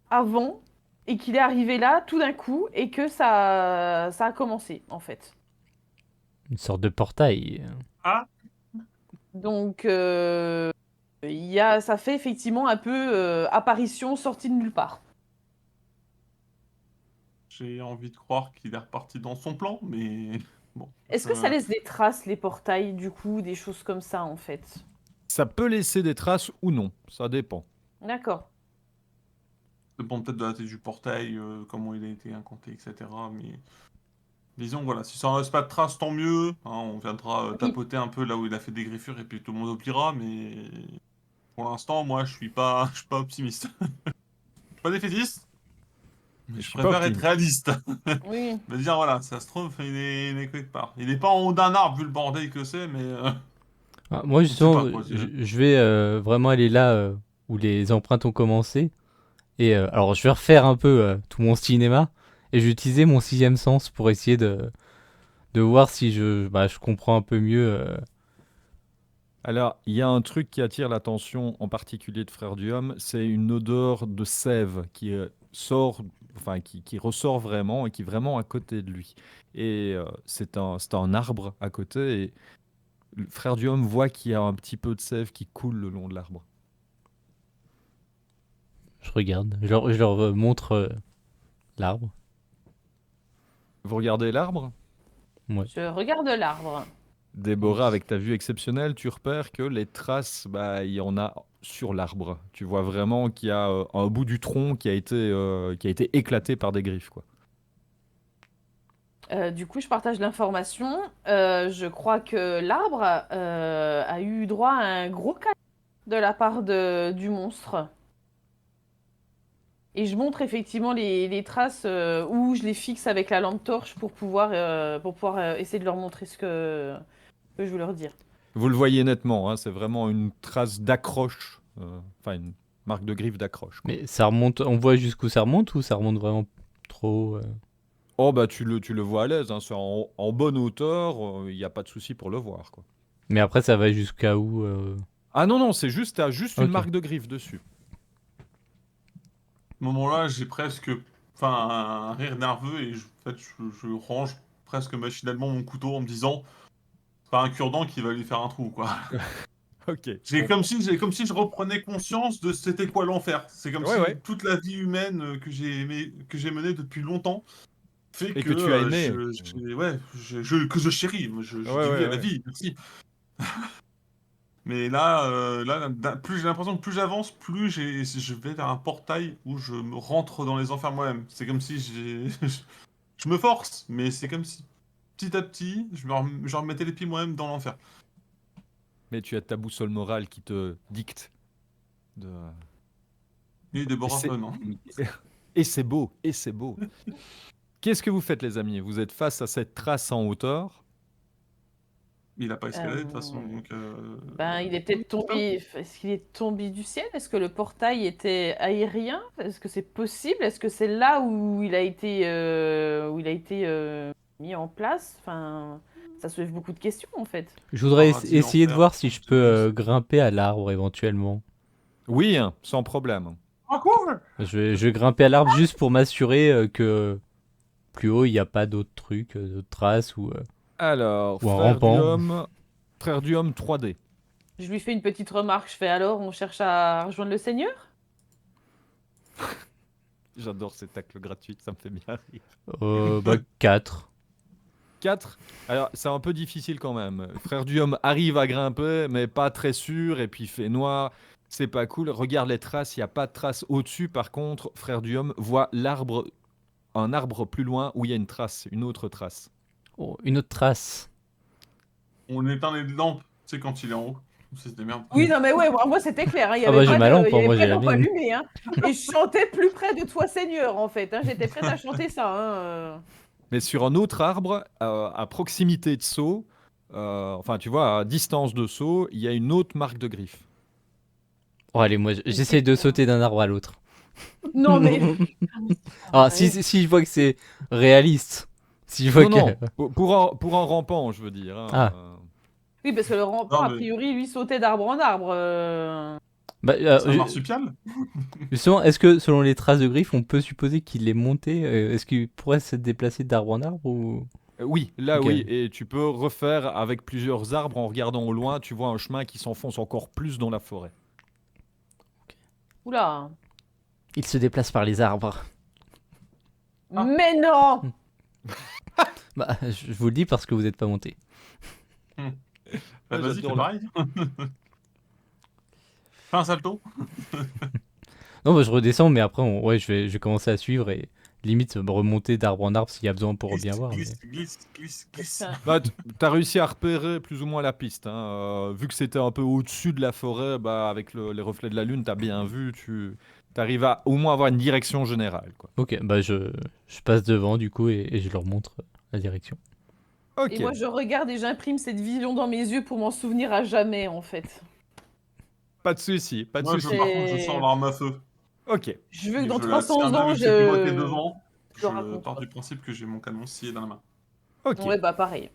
avant et qu'il est arrivé là tout d'un coup et que ça a commencé en fait. Une sorte de portail. Ah, Donc, ça fait effectivement un peu apparition sortie de nulle part. j'ai envie de croire qu'il est reparti dans son plan, mais bon. Est-ce que ça laisse des traces, les portails, du coup, des choses comme ça, en fait? Ça peut laisser des traces ou non, ça dépend. D'accord. Ça dépend peut-être de la tête du portail, comment il a été incanté, etc. Mais disons, voilà, si ça ne laisse pas de traces, tant mieux. Hein, on viendra Oui. tapoter un peu là où il a fait des griffures et puis tout le monde oubliera. Mais pour l'instant, moi, je suis pas optimiste. Je suis pas défaitiste, mais Je je suis pas préfère être optimiste. réaliste. Oui. Me dire, voilà, ça se trouve, il est quelque part. Il est pas en haut d'un arbre vu le bordel que c'est, mais Ah, moi, on sait justement, pas quoi. je vais vraiment aller là où les empreintes ont commencé. Et alors, je vais refaire un peu tout mon cinéma. Et je vais utiliser mon sixième sens pour essayer de voir si je comprends un peu mieux. Alors, il y a un truc qui attire l'attention en particulier de Frère Duhomme, c'est une odeur de sève qui sort, enfin qui ressort vraiment et qui est vraiment à côté de lui. Et c'est un arbre à côté et le Frère Duhomme voit qu'il y a un petit peu de sève qui coule le long de l'arbre. Je regarde. Je leur montre l'arbre. Vous regardez l'arbre? Ouais. Je regarde l'arbre. Déborah, avec ta vue exceptionnelle, tu repères que les traces, bah, il y en a sur l'arbre. Tu vois vraiment qu'il y a un bout du tronc qui a été éclaté par des griffes, quoi. Du coup, je partage l'information. Je crois que l'arbre a eu droit à un gros câlin. de la part du monstre. Et je montre effectivement les traces où je les fixe avec la lampe torche pour pouvoir essayer de leur montrer ce que je veux leur dire. Vous le voyez nettement, hein, c'est vraiment une trace d'accroche, enfin une marque de griffe d'accroche, quoi. Mais ça remonte, on voit jusqu'où ça remonte ou ça remonte vraiment trop Oh bah tu le vois à l'aise, hein, c'est en bonne hauteur, il n'y a pas de souci pour le voir, quoi. Mais après, ça va jusqu'à où Ah non, c'est juste, t'as juste une Ok. marque de griffe dessus. À ce moment-là, j'ai presque un rire nerveux et en fait, je range presque machinalement mon couteau en me disant c'est pas un cure-dent qui va lui faire un trou, quoi. Ok. J'ai Bon. comme si je reprenais conscience de c'était quoi l'enfer. C'est comme Ouais, si ouais. toute la vie humaine que j'ai menée depuis longtemps fait Et que que tu as aimé. que je chéris. Moi, je Ouais, dis oui ouais, à la ouais. vie, merci. Mais là, plus j'ai l'impression que plus j'avance, plus je vais vers un portail où je me rentre dans les enfers moi-même. C'est comme si je me force, mais c'est comme si petit à petit, je remettais les pieds moi-même dans l'enfer. Mais tu as ta boussole morale qui te dicte. De... Et Et Déborah, c'est non. et c'est beau, et c'est beau. Qu'est-ce que vous faites, les amis? Vous êtes face à cette trace en hauteur. Il a pas escaladé de toute façon, Euh, donc. Ben, il est peut-être tombé. Est-ce qu'il est tombé du ciel? Est-ce que le portail était aérien? Est-ce que c'est possible? Est-ce que c'est là où il a été mis en place? Enfin, ça soulève beaucoup de questions en fait. Je voudrais Paradis, essayer de enfer, voir si comme je tu peux dis. grimper à l'arbre éventuellement. Oui, hein, sans problème. Ah quoi? Je vais grimper à l'arbre juste pour m'assurer que plus haut, il n'y a pas d'autres trucs, d'autres traces Alors, ou un rampant. Frère du homme 3D. Je lui fais une petite remarque. Je fais alors, on cherche à rejoindre le Seigneur? J'adore ces tacles gratuits, ça me fait bien rire. Bah, 4. 4. Alors, c'est un peu difficile quand même. Frère du homme arrive à grimper, mais pas très sûr, et puis il fait noir. C'est pas cool. Regarde les traces, il n'y a pas de traces au-dessus. Par contre, frère du homme voit un arbre plus loin où il y a une trace, une autre trace. Oh, une autre trace. On éteint les lampes, tu sais, quand il est en haut. C'est des merdes. Oui, non mais ouais, moi c'était clair. Hein, il y Ah avait bah j'ai pas ma de, lampe, il y avait moi pas j'ai de la lampe mienne. allumée. Hein. Et je chantais plus près de toi, Seigneur, en fait. Hein. J'étais prête à chanter ça. Hein. Mais sur un autre arbre, à proximité de saut, enfin tu vois, à distance de saut, il y a une autre marque de griffe. Oh allez, moi j'essaie de sauter d'un arbre à l'autre. Non mais. Ah, si je vois que c'est réaliste. Si je vois Non, que... non, pour un rampant, je veux dire, hein. Ah. Oui, parce que le rampant, Non, a mais priori, lui, sautait d'arbre en arbre. Bah, c'est un marsupial? justement, est-ce que selon les traces de griffes, on peut supposer qu'il est monté est-ce qu'il pourrait se déplacer d'arbre en arbre ou... Oui, là Ok. oui, et tu peux refaire avec plusieurs arbres en regardant au loin, tu vois un chemin qui s'enfonce encore plus dans la forêt. Oula. Il se déplace par les arbres. Ah. Mais non. Bah, je vous le dis parce que vous n'êtes pas monté. Bah, Ah, vas-y, j'adore fais pareil. Fais un salto. Non, bah, je redescends, mais après, ouais, je vais commencer à suivre et limite me remonter d'arbre en arbre s'il y a besoin pour bien voir. Mais... Glisse. Bah, t'as réussi à repérer plus ou moins la piste, hein. Vu que c'était un peu au-dessus de la forêt, bah, avec les reflets de la lune, t'as bien vu, tu arrives à au moins avoir une direction générale, quoi. Ok, bah je passe devant du coup et je leur montre la direction. Ok, Et moi, je regarde et j'imprime cette vision dans mes yeux pour m'en souvenir à jamais, en fait. pas de souci, pas de Moi, souci. par contre, je sors l'arme à feu. Ok, Je veux que Et dans je la 300 tiens bien, ans, vu que c'est piloté je devant. le Je pars raconte. du principe que j'ai mon canon scié dans la main. ok. Ouais, bah pareil.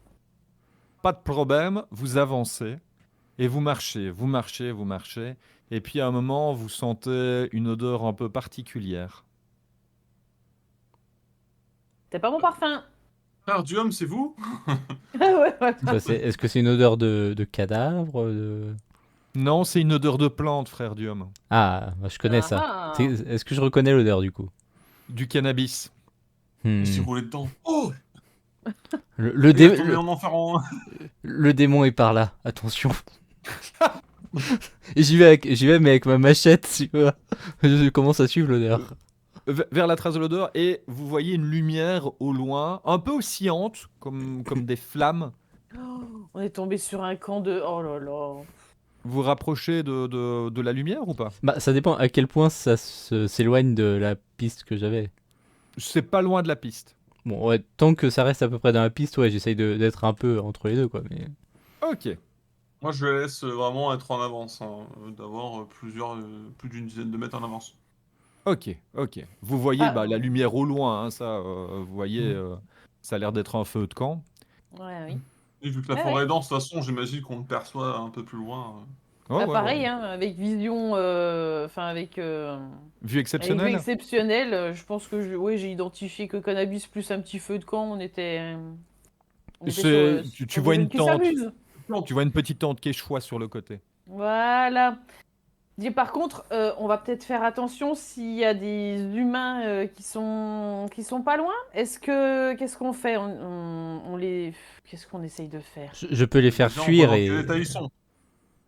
Pas de problème, vous avancez et vous marchez, vous marchez, vous marchez. Et puis à un moment, vous sentez une odeur un peu particulière. C'est pas mon parfum. Frère du homme, c'est vous? Ouais, ouais. Bah, est-ce que c'est une odeur de cadavre Non, c'est une odeur de plante, frère Diom. Ah, bah, je connais ça. Ah. Est-ce que je reconnais l'odeur du coup Du cannabis. Hmm. Il s'est roulé dedans. Oh! Le Il est tombé en enfer en. le démon est par là, attention. Et j'y vais mais avec ma machette, tu vois. Je commence à suivre l'odeur. Vers la trace de l'odeur, et vous voyez une lumière au loin, un peu oscillante, comme des flammes. On est tombé sur un camp de. Oh là là. vous rapprochez de la lumière ou pas? Bah, ça dépend à quel point ça s'éloigne de la piste que j'avais. C'est pas loin de la piste. Bon, ouais, tant que ça reste à peu près dans la piste, ouais, j'essaye d'être un peu entre les deux, quoi. Mais... Ok. Moi, je les laisse vraiment être en avance, hein, d'avoir plus d'une dizaine de mètres en avance. Ok. Vous voyez Ah. la lumière au loin, hein, ça, vous voyez, ça a l'air d'être un feu de camp. Ouais, oui. Et vu que la Ouais, forêt est dense, de toute façon, j'imagine qu'on le perçoit un peu plus loin. Ouais, Bah, ouais, pareil, ouais. hein, avec vision, enfin avec Vue avec vue exceptionnelle? exceptionnelle, je pense que ouais, j'ai identifié que cannabis plus un petit feu de camp, on était Tu sur vois des une jeunes qui tente. s'amusent. Tu vois une petite tente qui échoue sur le côté. Voilà. Dis, par contre, on va peut-être faire attention s'il y a des humains qui sont pas loin. Qu'est-ce qu'on fait? Qu'est-ce qu'on essaye de faire? Je peux les faire Déjà, on voit fuir dans quel et... état ils sont.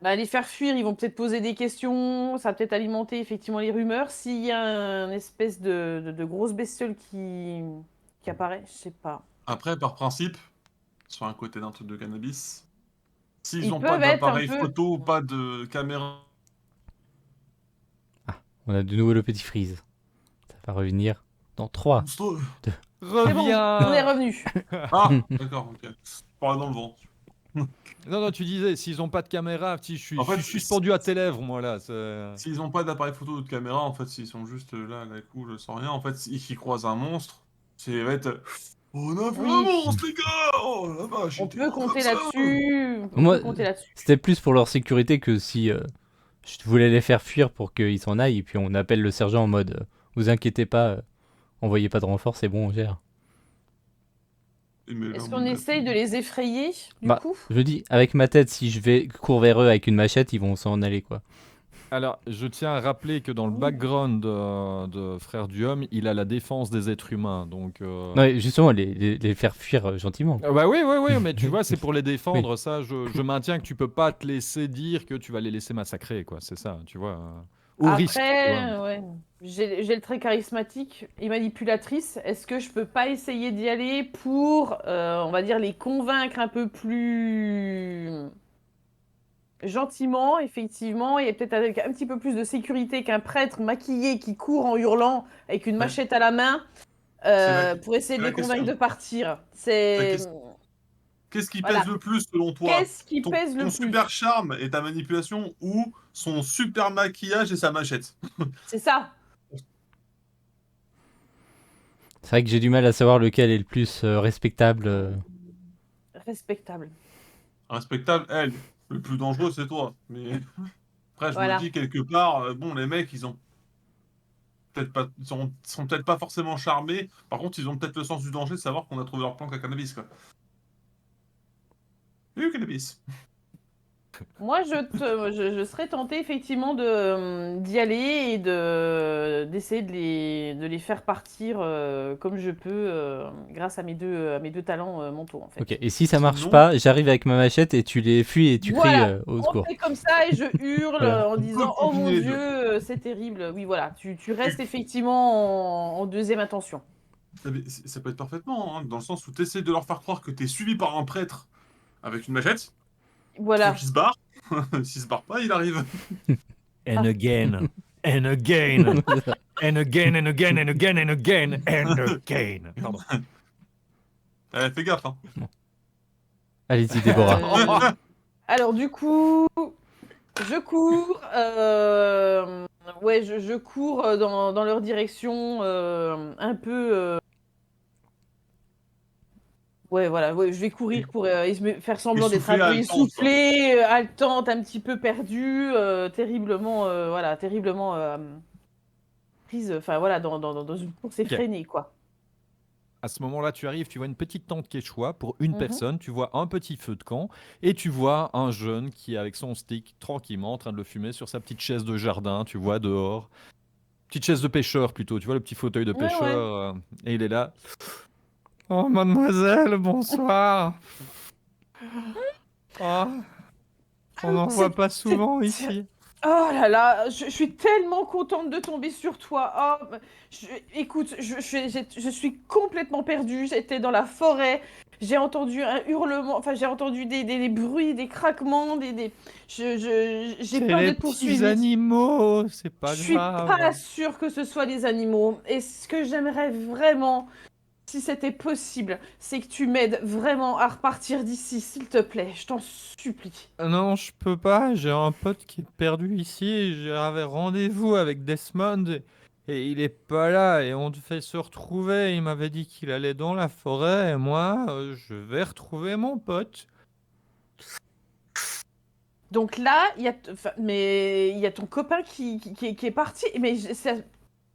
Bah, les faire fuir, ils vont peut-être poser des questions, ça va peut-être alimenter effectivement les rumeurs. S'il y a une espèce de grosse bestiole qui apparaît, je sais pas. Après, par principe, sur un côté d'un truc de cannabis, s'ils Ils n'ont pas peuvent être un d'appareil peu. photo ou pas de caméra, On a de nouveau le petit freeze. Ça va revenir dans 3. monstrueux. C'est bon, on est Reviens! revenu. Ah, d'accord, ok. Par dans le vent. Non, tu disais, s'ils n'ont pas de caméra, En je fait, suis suspendu à tes lèvres, moi, là. s'ils n'ont pas d'appareil photo ou de caméra, en fait, s'ils sont juste là, là, cool, sans rien, en fait, s'ils croisent un monstre, c'est va être. On a vu un Oui. monstre, les gars! Oh la vache, On il était peut gros compter comme ça! là-dessus. On Moi, peut compter là-dessus. c'était plus pour leur sécurité que si je voulais les faire fuir pour qu'ils s'en aillent. Et puis on appelle le sergent en mode vous inquiétez pas, envoyez pas de renfort, c'est bon, on gère. Mais là, Est-ce on qu'on a- essaye de les effrayer, du Bah, coup? je dis, avec ma tête, si je vais cours vers eux avec une machette, ils vont s'en aller, quoi. Alors, je tiens à rappeler que dans le background de Frère Duhomme, il a la défense des êtres humains. Donc, Non, et justement, les faire fuir gentiment. Bah oui, mais tu vois, c'est pour les défendre. Ça, je maintiens que tu peux pas te laisser dire que tu vas les laisser massacrer, quoi. C'est ça, tu vois. Au risque, tu vois. Après, ouais, j'ai le trait charismatique et manipulatrice. Est-ce que je peux pas essayer d'y aller pour, on va dire, les convaincre un peu plus gentiment, effectivement, et peut-être avec un petit peu plus de sécurité qu'un prêtre maquillé qui court en hurlant avec une Ouais. machette à la main C'est pour essayer de c'est les la convaincre question. de partir. La C'est Qu'est-ce qui Voilà. pèse le plus selon toi? Qu'est-ce qui Ton, pèse le ton plus? super charme et ta manipulation ou son super maquillage et sa machette? C'est ça. C'est vrai que j'ai du mal à savoir lequel est le plus respectable. Respectable. Respectable, elle. Le plus dangereux, c'est toi. Mais après, je me Voilà. dis quelque part, bon, les mecs, ils ont peut-être pas, sont peut-être pas forcément charmés. Par contre, ils ont peut-être le sens du danger de savoir qu'on a trouvé leur planque à cannabis, quoi. Du cannabis. Moi, je serais tentée effectivement d'y aller et d'essayer de les faire partir comme je peux grâce à mes deux talents mentaux en fait. Ok, et si ça marche Sinon- pas, j'arrive avec ma machette et tu les fuis et tu cries Voilà, au on secours. fait comme ça et je hurle Voilà. en disant On peut oh mon combiner les Dieu, c'est terrible. Oui, voilà, tu restes effectivement en deuxième intention. Ça peut être parfaitement, hein, dans le sens où tu essaies de leur faire croire que tu es suivi par un prêtre avec une machette. Voilà. Faut qu'il se barre. S'il se barre pas, il arrive. And again, and again, and again, and again, and again, and again, and again. Pardon. Fais gaffe, hein. Allez-y, Déborah. Alors du coup, je cours. Ouais, je cours dans leur direction un peu. Ouais, voilà, ouais, je vais courir pour faire semblant d'être un peu Essoufflée, haletante, quoi. essoufflée, haletante, un petit peu perdue, terriblement, voilà, terriblement prise, enfin voilà, dans une course effrénée, quoi. À ce moment-là, tu arrives, tu vois une petite tente quechua pour une Mhm. personne, tu vois un petit feu de camp et tu vois un jeune qui est avec son stick tranquillement en train de le fumer sur sa petite chaise de jardin, tu vois dehors. Petite chaise de pêcheur plutôt, tu vois le petit fauteuil de Ouais, pêcheur ouais. et il est là. Oh mademoiselle, bonsoir. Oh, on n'en voit C'est- pas souvent c'est- ici. Oh là là, je suis tellement contente de tomber sur toi. Oh, écoute, je suis complètement perdue. J'étais dans la forêt. J'ai entendu un hurlement, enfin j'ai entendu des bruits, des craquements, j'ai C'est peur les d'être petits poursuivie. animaux, c'est Je pas suis pas grave. sûre que ce soit les animaux. Et ce que j'aimerais vraiment, si c'était possible, c'est que tu m'aides vraiment à repartir d'ici, s'il te plaît. Je t'en supplie. Non, je peux pas, j'ai un pote qui est perdu ici, j'avais rendez-vous avec Desmond et il est pas là et on devait se retrouver. Il m'avait dit qu'il allait dans la forêt et moi, je vais retrouver mon pote. Donc là, mais il y a ton copain qui est parti. Mais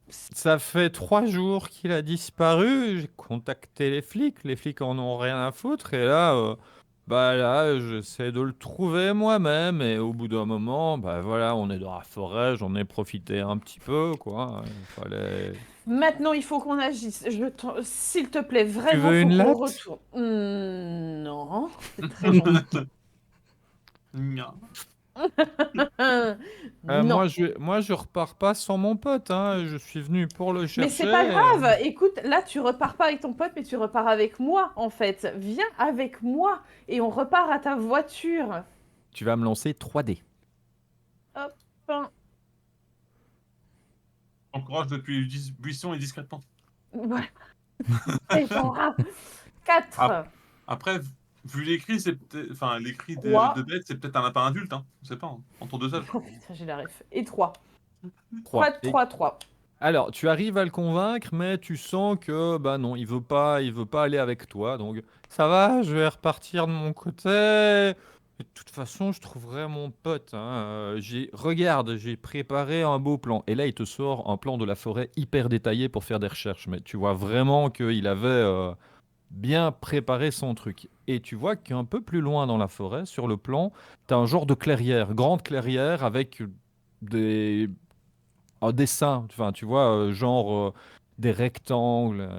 Ça fait 3 jours qu'il a disparu, j'ai contacté les flics en ont rien à foutre et là, bah là, j'essaie de le trouver moi-même et au bout d'un moment, bah voilà, on est dans la forêt, j'en ai profité un petit peu, quoi. Il fallait... maintenant, il faut qu'on agisse. S'il te plaît, Tu vraiment, veux faut une qu'on latte? retourne. Non, c'est très gentil. Nya. Non. Moi, je repars pas sans mon pote, hein. Je suis venu pour le Mais c'est chercher. pas grave. Écoute, là, tu repars pas avec ton pote, mais tu repars avec moi, en fait. Viens avec moi et on repart à ta voiture. Tu vas me lancer 3D. Hop. Hein. Encourage depuis le buisson et discrètement. Voilà. Et t'auras 4, Après, vu l'écrit, c'est peut-être. Enfin, l'écrit de 3. bête, c'est peut-être un lapin adulte, hein. Je sais pas, hein. Entre deux âges. Oh putain, j'ai la ref. Et 3. 3. 3, 3. Alors, tu arrives à le convaincre, mais tu sens que, bah non, il veut pas aller avec toi. Donc, ça va, je vais repartir de mon côté. Et de toute façon, je trouverai mon pote, hein. Regarde, j'ai préparé un beau plan. Et là, il te sort un plan de la forêt hyper détaillé pour faire des recherches. Mais tu vois vraiment qu'il avait bien préparé son truc. Et tu vois qu'un peu plus loin dans la forêt, sur le plan, tu as un genre de clairière, grande clairière avec des un dessin, enfin, tu vois, genre des rectangles,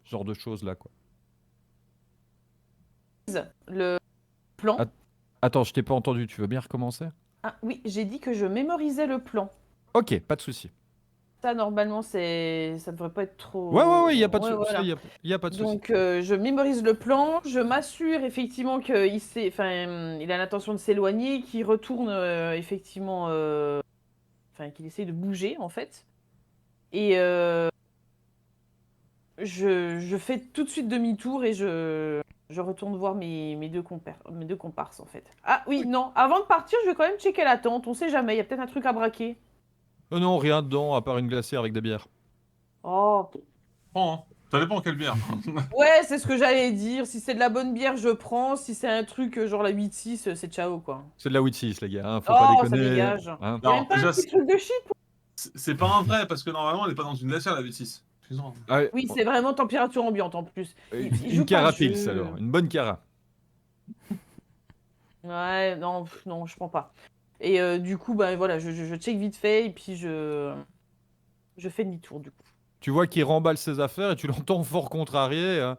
genre de choses là, quoi. Le plan. Att- Attends, je t'ai pas entendu, tu veux bien recommencer? Ah oui, j'ai dit que je mémorisais le plan. Ok, pas de souci. Ça, normalement, ça devrait pas être Ouais, il y a trop. pas de Ouais, souci, voilà. y a pas de souci. Donc, je mémorise le plan, je m'assure effectivement il a l'intention de s'éloigner, qu'il retourne effectivement, qu'il essaye de bouger en fait. Et je fais tout de suite demi-tour et je retourne voir mes deux comparses en fait. Ah oui, non, avant de partir, je vais quand même checker la tente, on sait jamais, il y a peut-être un truc à braquer. Non, rien dedans, à part une glacière avec des bières. Oh, Prends, hein. Ça dépend quelle bière. ouais, c'est ce que j'allais dire. Si c'est de la bonne bière, je prends. Si c'est un truc genre la 8-6, c'est ciao quoi. C'est de la 8-6, les gars, hein, faut pas Oh, ça déconner. dégage. Hein. Y a même Alors, pas un déjà, petit truc de shit. c'est pas un vrai, parce que normalement, elle est pas dans une glacière, la V6. Excuse-moi. Ah, Oui, c'est vraiment température ambiante en plus. Il une joue pas le carapils jeu. alors, une bonne cara. Ouais, non, non, je prends pas. Et du coup, bah voilà, je check vite fait et puis je fais demi-tour du coup. Tu vois qu'il remballe ses affaires et tu l'entends fort contrarié, hein.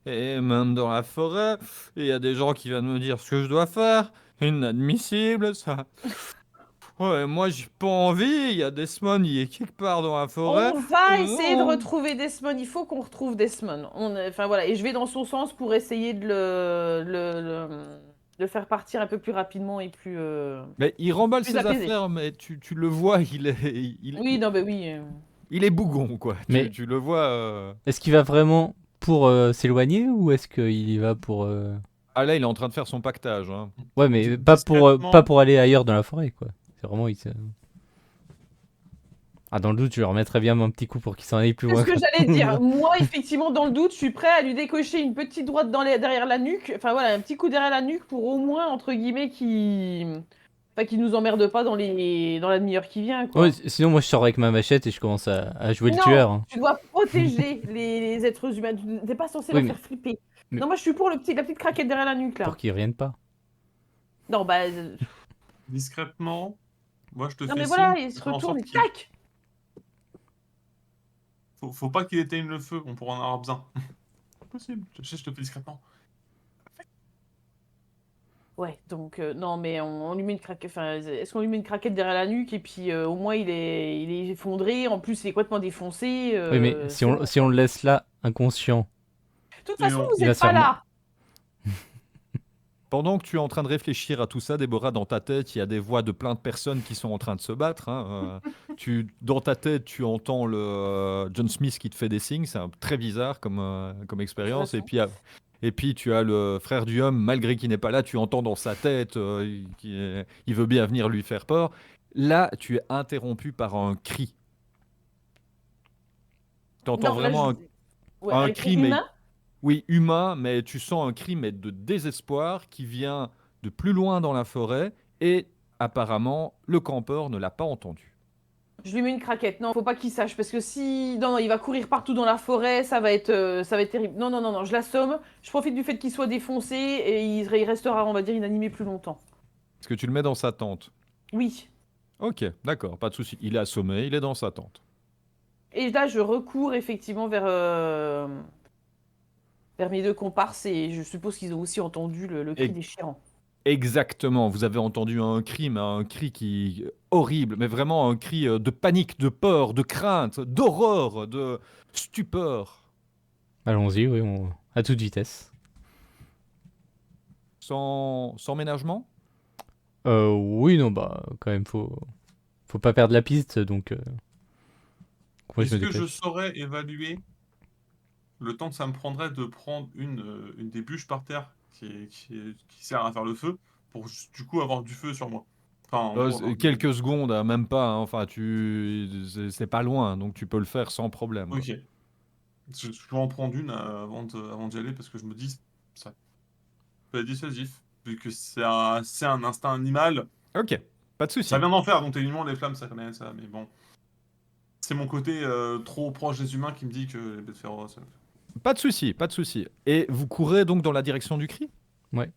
Et même dans la forêt, il y a des gens qui viennent me dire ce que je dois faire. Inadmissible, ça. Ouais, moi j'ai pas envie. Il y a Desmond, il est quelque part dans la forêt. On va essayer de Non. retrouver Desmond. Il faut qu'on retrouve Desmond. Enfin voilà, et je vais dans son sens pour essayer de le faire partir un peu plus rapidement et Mais il remballe plus ses apaisé. affaires, mais tu le vois, Oui, non, bah oui. il est bougon, quoi. Mais- Tu le vois. Est-ce qu'il va vraiment pour s'éloigner ou est-ce qu'il y va pour... Ah là, il est en train de faire son pactage, hein. Ouais, mais Discrètement. pas pour aller ailleurs dans la forêt, quoi. C'est vraiment... Ah, dans le doute, je lui remettrais bien mon petit coup pour qu'il s'en aille plus C'est loin. ce que j'allais dire. Moi, effectivement, dans le doute, je suis prêt à lui décocher une petite droite derrière la nuque. Enfin voilà, un petit coup derrière la nuque pour au moins, entre guillemets, qui nous emmerde pas dans la demi-heure qui vient, quoi. Ouais, sinon, moi, je sors avec ma machette et je commence à jouer le Non, tueur, hein. tu dois protéger les êtres humains. Tu n'es pas censé Oui, leur mais- faire flipper. mais- Non, moi, je suis pour la petite craquette derrière la nuque, là. Pour qu'ils reviennent pas. Non, bah... Discrètement, moi, je te Non, fais mais signe. voilà, il se Faire en retourne sorte et qu'il- tac. Faut pas qu'il éteigne le feu, on pourra en avoir besoin. Pas possible. Je sais, je te fais discrètement. Ouais, donc non, mais on lui met une craquette. Enfin, est-ce qu'on lui met une craquette derrière la nuque et puis au moins il est effondré. En plus, il est complètement défoncé. Oui, mais C'est bon. si on le laisse là, inconscient, De toute Et façon, on- vous il va n'êtes se pas faire là. Pendant que tu es en train de réfléchir à tout ça, Déborah, dans ta tête, il y a des voix de plein de personnes qui sont en train de se battre, hein. Dans ta tête, tu entends le John Smith qui te fait des signes. C'est très bizarre comme De toute expérience. façon. Et puis, tu as le frère du homme, malgré qu'il n'est pas là, tu entends dans sa tête il veut bien venir lui faire peur. Là, tu es interrompu par un cri. Tu entends Non, là, vraiment ouais, un un cri cri, mais humain. oui, humain, mais tu sens un cri mais de désespoir qui vient de plus loin dans la forêt et apparemment le campeur ne l'a pas entendu. Je lui mets une craquette. Non, faut pas qu'il sache parce que si non, il va courir partout dans la forêt, ça va être terrible. Non, non, non, non, je l'assomme. Je profite du fait qu'il soit défoncé et il restera, on va dire, inanimé plus longtemps. Est-ce que tu le mets dans sa tente? Oui. Ok, d'accord, pas de souci. Il est assommé, il est dans sa tente. Et là, je recours effectivement vers mes deux comparses et je suppose qu'ils ont aussi entendu le cri Et déchirant. exactement, vous avez entendu un cri, mais un cri qui horrible, mais vraiment un cri de panique, de peur, de crainte, d'horreur, de stupeur, Allons-y, oui, à toute vitesse. sans ménagement. Oui, non, bah, quand même, faut pas perdre la piste, donc moi je Est-ce me que je dépêche. saurais évaluer le temps que ça me prendrait de prendre une des bûches par terre qui sert à faire le feu pour du coup avoir du feu sur moi? Enfin, en gros, avoir Quelques secondes, hein, même pas, hein. Enfin, c'est pas loin, donc tu peux le faire sans problème, quoi. Ok. Je vais en prendre une avant d'y aller parce que je me dis ça peut être dissuasif vu que c'est un instinct animal. Ok, pas de Ça souci. vient d'en faire, donc techniquement les flammes ça connaît ça, mais bon. C'est mon côté trop proche des humains qui me dit que les bêtes féroces. Pas de souci, pas de souci. Et vous courez donc dans la direction du cri? Ouais.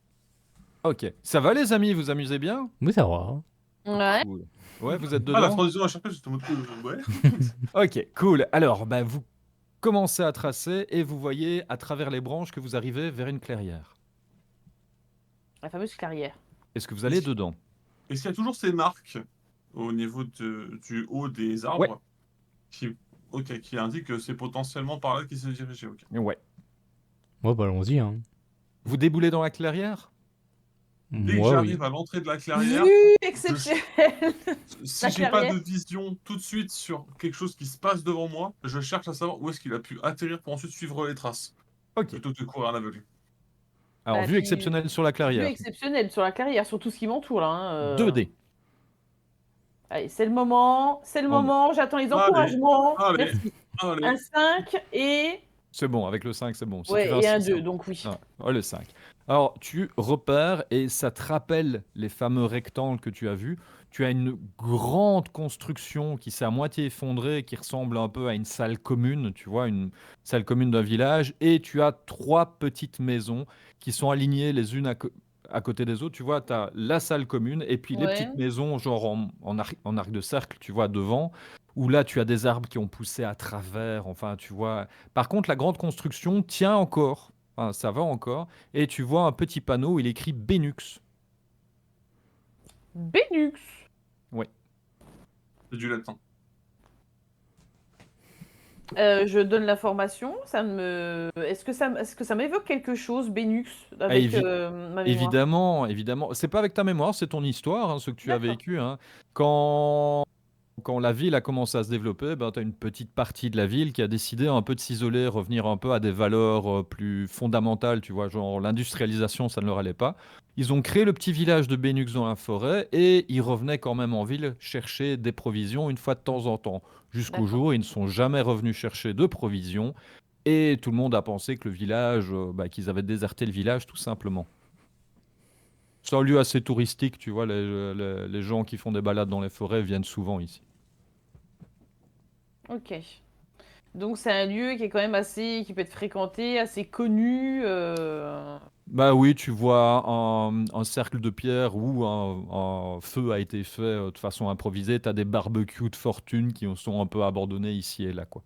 Ok. Ça va les amis, vous amusez bien? Oui, ça va. Hein. Ouais. Cool. Ouais, vous êtes Ah, la dedans? transition à chaque fois, j'étais en mode ouais. Ok, cool. Alors, bah, vous commencez à tracer et vous voyez à travers les branches que vous arrivez vers une clairière. La fameuse clairière. Est-ce que vous allez dedans? Est-ce qu'il y a toujours ces marques au niveau du haut des Ouais. arbres qui, ok, qui indiquent que c'est potentiellement par là qu'il s'est dirigé? Ok. Ouais. Ouais, bah allons-y. Hein. Vous déboulez dans la clairière? Dès que Moi, oui. j'arrive à l'entrée de la clairière, Vue je- exceptionnelle. si La j'ai pas clairière. de vision tout de suite sur quelque chose qui se passe devant moi, je cherche à savoir où est-ce qu'il a pu atterrir pour ensuite suivre les traces, Ok. plutôt que de courir à l'aveugle. Alors, Bah, vue exceptionnelle sur la vue clairière. exceptionnelle sur la clairière, sur tout ce qui m'entoure là. 2D. Allez, c'est le moment. C'est le On est- moment. J'attends les Allez, encouragements. allez, Merci. allez. Un 5 et. C'est bon, avec le 5, c'est bon. Si tu fais Ouais, un et un 6, c'est 2, bon. donc oui. Ah, oh, le 5. Alors, tu repères et ça te rappelle les fameux rectangles que tu as vus. Tu as une grande construction qui s'est à moitié effondrée, qui ressemble un peu à une salle commune, tu vois, une salle commune d'un village. Et tu as 3 petites maisons qui sont alignées les unes à côté des autres. Tu vois, tu as la salle commune et puis les Ouais. petites maisons, genre en arc de cercle, tu vois, devant. Où là, tu as des arbres qui ont poussé à travers. Enfin, tu vois. Par contre, la grande construction tient encore. Enfin, ça va encore. Et tu vois un petit panneau où il est écrit Benux. Benux. Ouais. C'est du latin. Je donne l'information. Est-ce que ça m'évoque quelque chose, Benux, Ah, avec ma mémoire? évidemment, évidemment. C'est pas avec ta mémoire, c'est ton histoire, hein, ce que tu as D'accord. vécu, hein. Quand la ville a commencé à se développer, ben, tu as une petite partie de la ville qui a décidé un peu de s'isoler, revenir un peu à des valeurs plus fondamentales, tu vois, genre l'industrialisation, ça ne leur allait pas. Ils ont créé le petit village de Benux dans la forêt et ils revenaient quand même en ville chercher des provisions une fois de temps en temps. Jusqu'au D'accord. jour où ils ne sont jamais revenus chercher de provisions et tout le monde a pensé que le village, bah, qu'ils avaient déserté le village tout simplement. C'est un lieu assez touristique, tu vois, les gens qui font des balades dans les forêts viennent souvent ici. Ok. Donc c'est un lieu qui est quand même qui peut être fréquenté, assez connu. Bah oui, tu vois un cercle de pierre où un feu a été fait de façon improvisée. Tu as des barbecues de fortune qui sont un peu abandonnés ici et là, quoi.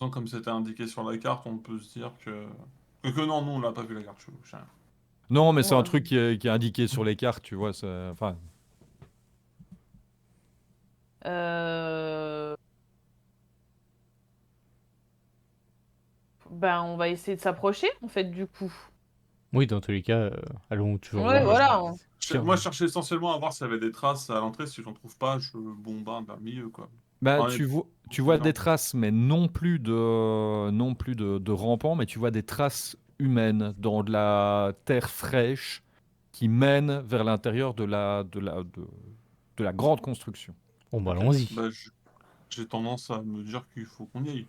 Donc, comme c'était indiqué sur la carte, on peut se dire que. Que non, nous, on l'a pas vu la carte, je sais rien. Non, mais c'est un Ouais. truc qui est indiqué sur les cartes, tu vois. Enfin, Euh, Ben on va essayer de s'approcher en fait du coup. Oui, dans tous les cas, allons toujours Ouais, voir. voilà. Moi, je cherchais essentiellement à voir s'il y avait des traces à l'entrée. Si j'en trouve pas, je bombarde vers le milieu, quoi. Bah, Ouais, tu vois non. des traces, mais non plus de rampants, mais tu vois des traces humaines dans de la terre fraîche qui mène vers l'intérieur de la grande construction. Bon, bah Ok. allons-y. Bah, j'ai tendance à me dire qu'il faut qu'on y aille.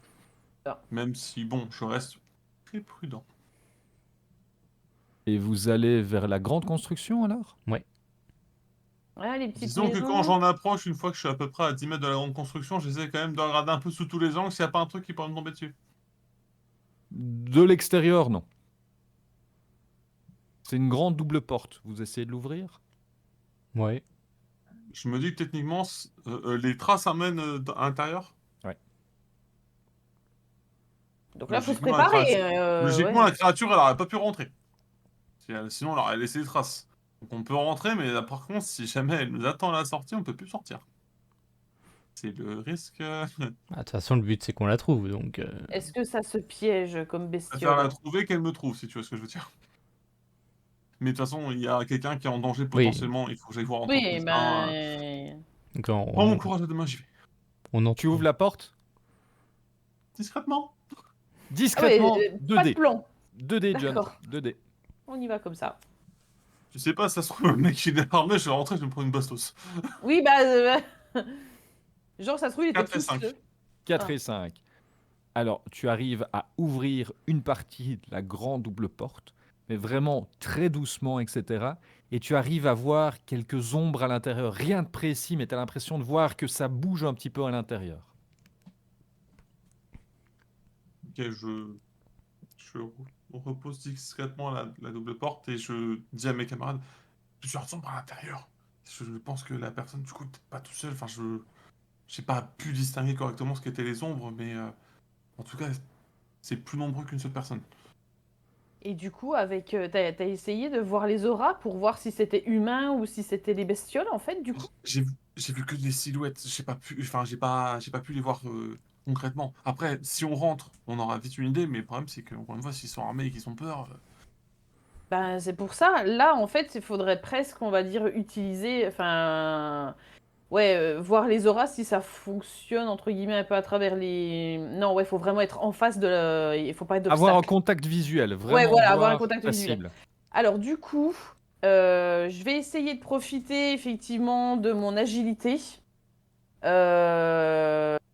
Ah. Même si, bon, je reste très prudent. Et vous allez vers la grande construction alors? Ouais. Ouais, les petites Disons que quand maisons. j'en approche, une fois que je suis à peu près à 10 mètres de la grande construction, j'essaie quand même de regarder un peu sous tous les angles s'il n'y a pas un truc qui pourrait me tomber dessus. De l'extérieur, non. C'est une grande double porte. Vous essayez de l'ouvrir? Ouais. Je me dis que techniquement, les traces amènent à l'intérieur. Ouais. Donc là, faut se Logiquement, préparer. Logiquement, Ouais. la créature, elle aurait pas pu rentrer. Sinon, elle aurait laissé des traces. Donc on peut rentrer, mais là, par contre, si jamais elle nous attend à la sortie, on peut plus sortir. C'est le risque. Ah, de toute façon, le but c'est qu'on la trouve, donc. Est-ce que ça se piège comme Je préfère la bestiole? trouver qu'elle me trouve, si tu vois ce que je veux dire. Mais de toute façon, il y a quelqu'un qui est en danger Oui. potentiellement, il faut que j'aille voir en tant que Oui, cousin. ben. Donc, Prends mon courage à deux mains, j'y vais. on entre. Tu ouvres la porte Discrètement. Ah discrètement. ouais, pas de 2D. plan. 2D, John. D'accord. 2D. On y va comme ça. Tu sais pas, ça se trouve, le mec il est armé, je vais rentrer, je vais me prendre une bastos. Oui, bah. Genre, ça se trouve, il était 4 et tout 5. seul. 4 Ah. et 5. Alors, tu arrives à ouvrir une partie de la grande double porte, mais vraiment très doucement, etc. Et tu arrives à voir quelques ombres à l'intérieur. Rien de précis, mais tu as l'impression de voir que ça bouge un petit peu à l'intérieur. Ok, je repose discrètement la double porte et je dis à mes camarades, je ressens par l'intérieur. Je pense que la personne, du coup, peut-être pas tout seul. Enfin, j'ai pas pu distinguer correctement ce qu'étaient les ombres, mais en tout cas, c'est plus nombreux qu'une seule personne. Et du coup, avec, t'as essayé de voir les auras pour voir si c'était humain ou si c'était les bestioles, en fait, du coup? J'ai vu que des silhouettes. J'ai pas pu, enfin, j'ai pas pu les voir concrètement. Après, si on rentre, on aura vite une idée, mais le problème, c'est que, encore une fois, s'ils sont armés et qu'ils ont peur, Ben, c'est pour ça. Là, en fait, il faudrait presque, on va dire, utiliser, enfin, ouais, voir les auras si ça fonctionne entre guillemets un peu à travers les. Non, ouais, faut vraiment être en face de. Il faut pas être Avoir un d'obstacle. contact visuel, Ouais, vraiment voilà, avoir un voir contact la visuel. cible. Alors, du coup, je vais essayer de profiter effectivement de mon agilité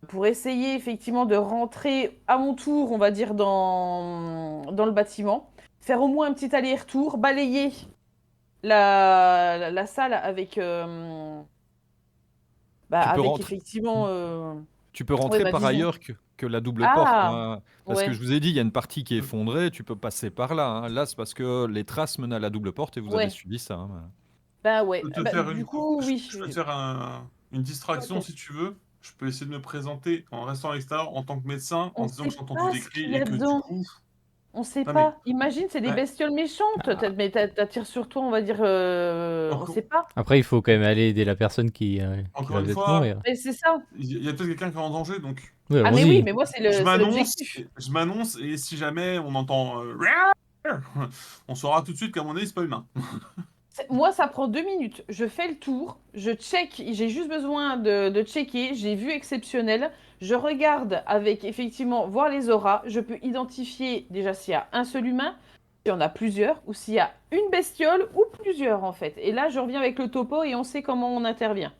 pour essayer effectivement de rentrer à mon tour, on va dire, dans le bâtiment. Faire au moins un petit aller-retour, balayer la salle avec, bah, Tu peux avec rentrer, effectivement. tu peux Ouais, rentrer bah par disons. ailleurs que la double porte, Ah! hein. Parce que Ouais, je vous ai dit, il y a une partie qui est effondrée, tu peux passer par là, hein. Là, c'est parce que les traces mènent à la double porte et vous avez ouais. suivi ça, hein. Bah je ouais. peux te Bah, faire du coup, oui. je peux te faire une distraction Peut-être. si tu veux. Je peux essayer de me présenter en restant à l'extérieur en tant que médecin, On en disant que sait j'ai entendu pas des ce qu'il cris y et a que du dedans. coup. On sait Non mais, pas. Imagine, c'est des ouais, bestioles méchantes. Ah. Mais t'attires sur toi, on va dire. On encore, sait pas. Après, il faut quand même aller aider la personne qui encore va une peut-être fois, mourir. Mais c'est ça. il y a peut-être quelqu'un qui est en danger, donc Oui, Ah mais oui, allons-y. mais moi c'est l'objectif. je m'annonce et si jamais on entend on saura tout de suite qu'à mon avis c'est pas humain. Moi, ça prend 2 minutes. Je fais le tour, je check. J'ai juste besoin de checker. J'ai vu exceptionnel. Je regarde avec effectivement voir les auras. Je peux identifier déjà s'il y a un seul humain, s'il y en a plusieurs, ou s'il y a une bestiole ou plusieurs en fait. Et là, je reviens avec le topo et on sait comment on intervient.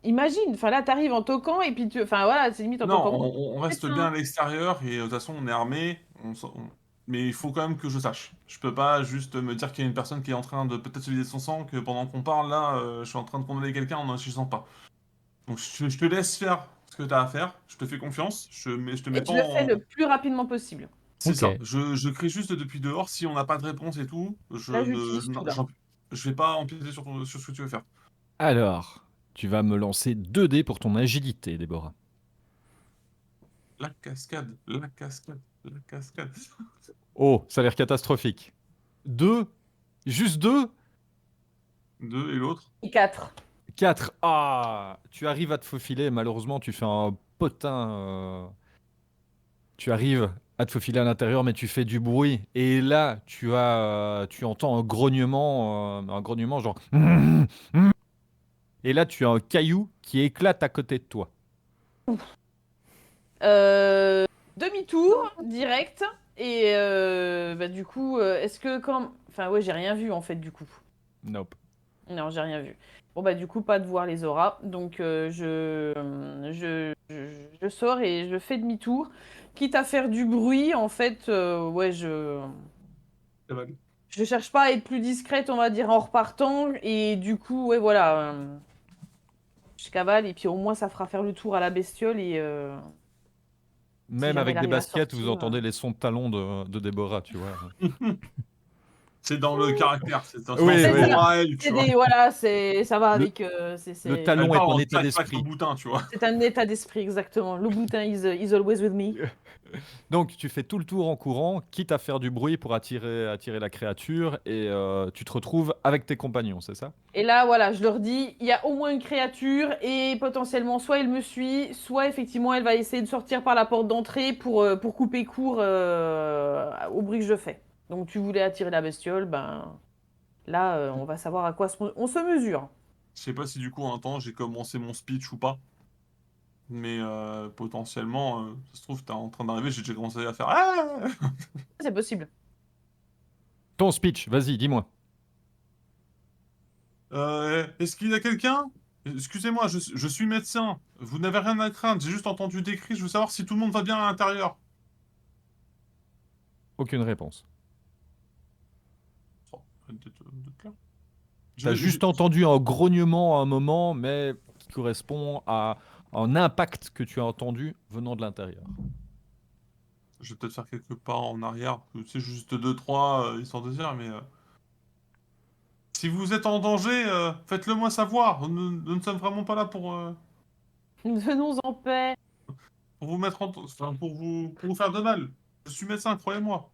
Imagine, enfin là, t'arrives en toquant et puis enfin voilà, c'est limite en Non, toquant. on reste bien à Médecin. l'extérieur et de toute façon on est armé. Mais il faut quand même que je sache. Je peux pas juste me dire qu'il y a une personne qui est en train de peut-être se vider son sang, que pendant qu'on parle là, je suis en train de condamner quelqu'un en n'agissant pas. Donc je te laisse faire ce que tu as à faire. Je te fais confiance. Je te mets Et pas tu le fais en. le plus rapidement possible. C'est Ok. ça. Je crie juste depuis dehors. Si on n'a pas de réponse et tout, Là, j'utilise tout là. je vais pas empiéter sur ce que tu veux faire. Alors, tu vas me lancer 2 dés pour ton agilité, Déborah. La cascade, la cascade, la cascade. Oh, ça a l'air catastrophique. 2? Juste 2? Deux et l'autre. Et 4. 4. Ah! Tu arrives à te faufiler, malheureusement, tu fais un potin. Tu arrives à te faufiler à l'intérieur, mais tu fais du bruit. Et là, tu entends un grognement genre. Et là, tu as un caillou qui éclate à côté de toi. Demi-tour, direct. Et bah, du coup, est-ce que quand... Enfin, ouais, j'ai rien vu, en fait, du coup. Nope. Non, j'ai rien vu. Bon, bah, du coup, pas de voir les auras. Donc, je sors et je fais demi-tour. Quitte à faire du bruit, en fait, ouais, Ça va aller. je cherche pas à être plus discrète, on va dire, en repartant. Et du coup, ouais, voilà. Je cavale et puis au moins, ça fera faire le tour à la bestiole. Et si Même jamais elle avec des arrive à baskets, vous sortir... entendez les sons de talons de Déborah, tu vois. C'est dans le caractère, c'est dans Oui, son C'est oui. ça. aura à elle, tu C'est vois. des... Voilà, ça va Le, avec... le Elle talon est part un en état claque-claque au d'esprit. boutin, tu vois. C'est un état d'esprit, exactement. Le boutin is always with me. Donc, tu fais tout le tour en courant, quitte à faire du bruit pour attirer la créature, et tu te retrouves avec tes compagnons, c'est ça? Et là, voilà, je leur dis, il y a au moins une créature et potentiellement, soit elle me suit, soit effectivement, elle va essayer de sortir par la porte d'entrée pour couper court au bruit que je fais. Donc, tu voulais attirer la bestiole, ben là, on va savoir à quoi on se mesure. Je sais pas si du coup, un temps, j'ai commencé mon speech ou pas. Mais potentiellement, ça se trouve, t'es en train d'arriver, j'ai déjà commencé à faire Ah C'est possible. Ton speech, vas-y, dis-moi. Est-ce qu'il y a quelqu'un? Excusez-moi, je suis médecin. Vous n'avez rien à craindre, j'ai juste entendu des cris, je veux savoir si tout le monde va bien à l'intérieur. Aucune réponse. Oh, arrête d'être clair. T'as juste entendu un grognement à un moment, mais qui correspond à un impact que tu as entendu venant de l'intérieur. Je vais peut-être faire quelques pas en arrière. C'est juste deux, trois, histoire de dire, mais... Si vous êtes en danger, faites-le moi savoir. Nous ne sommes vraiment pas là Venons en paix. pour vous mettre enfin, pour vous faire de mal. Je suis médecin, croyez-moi.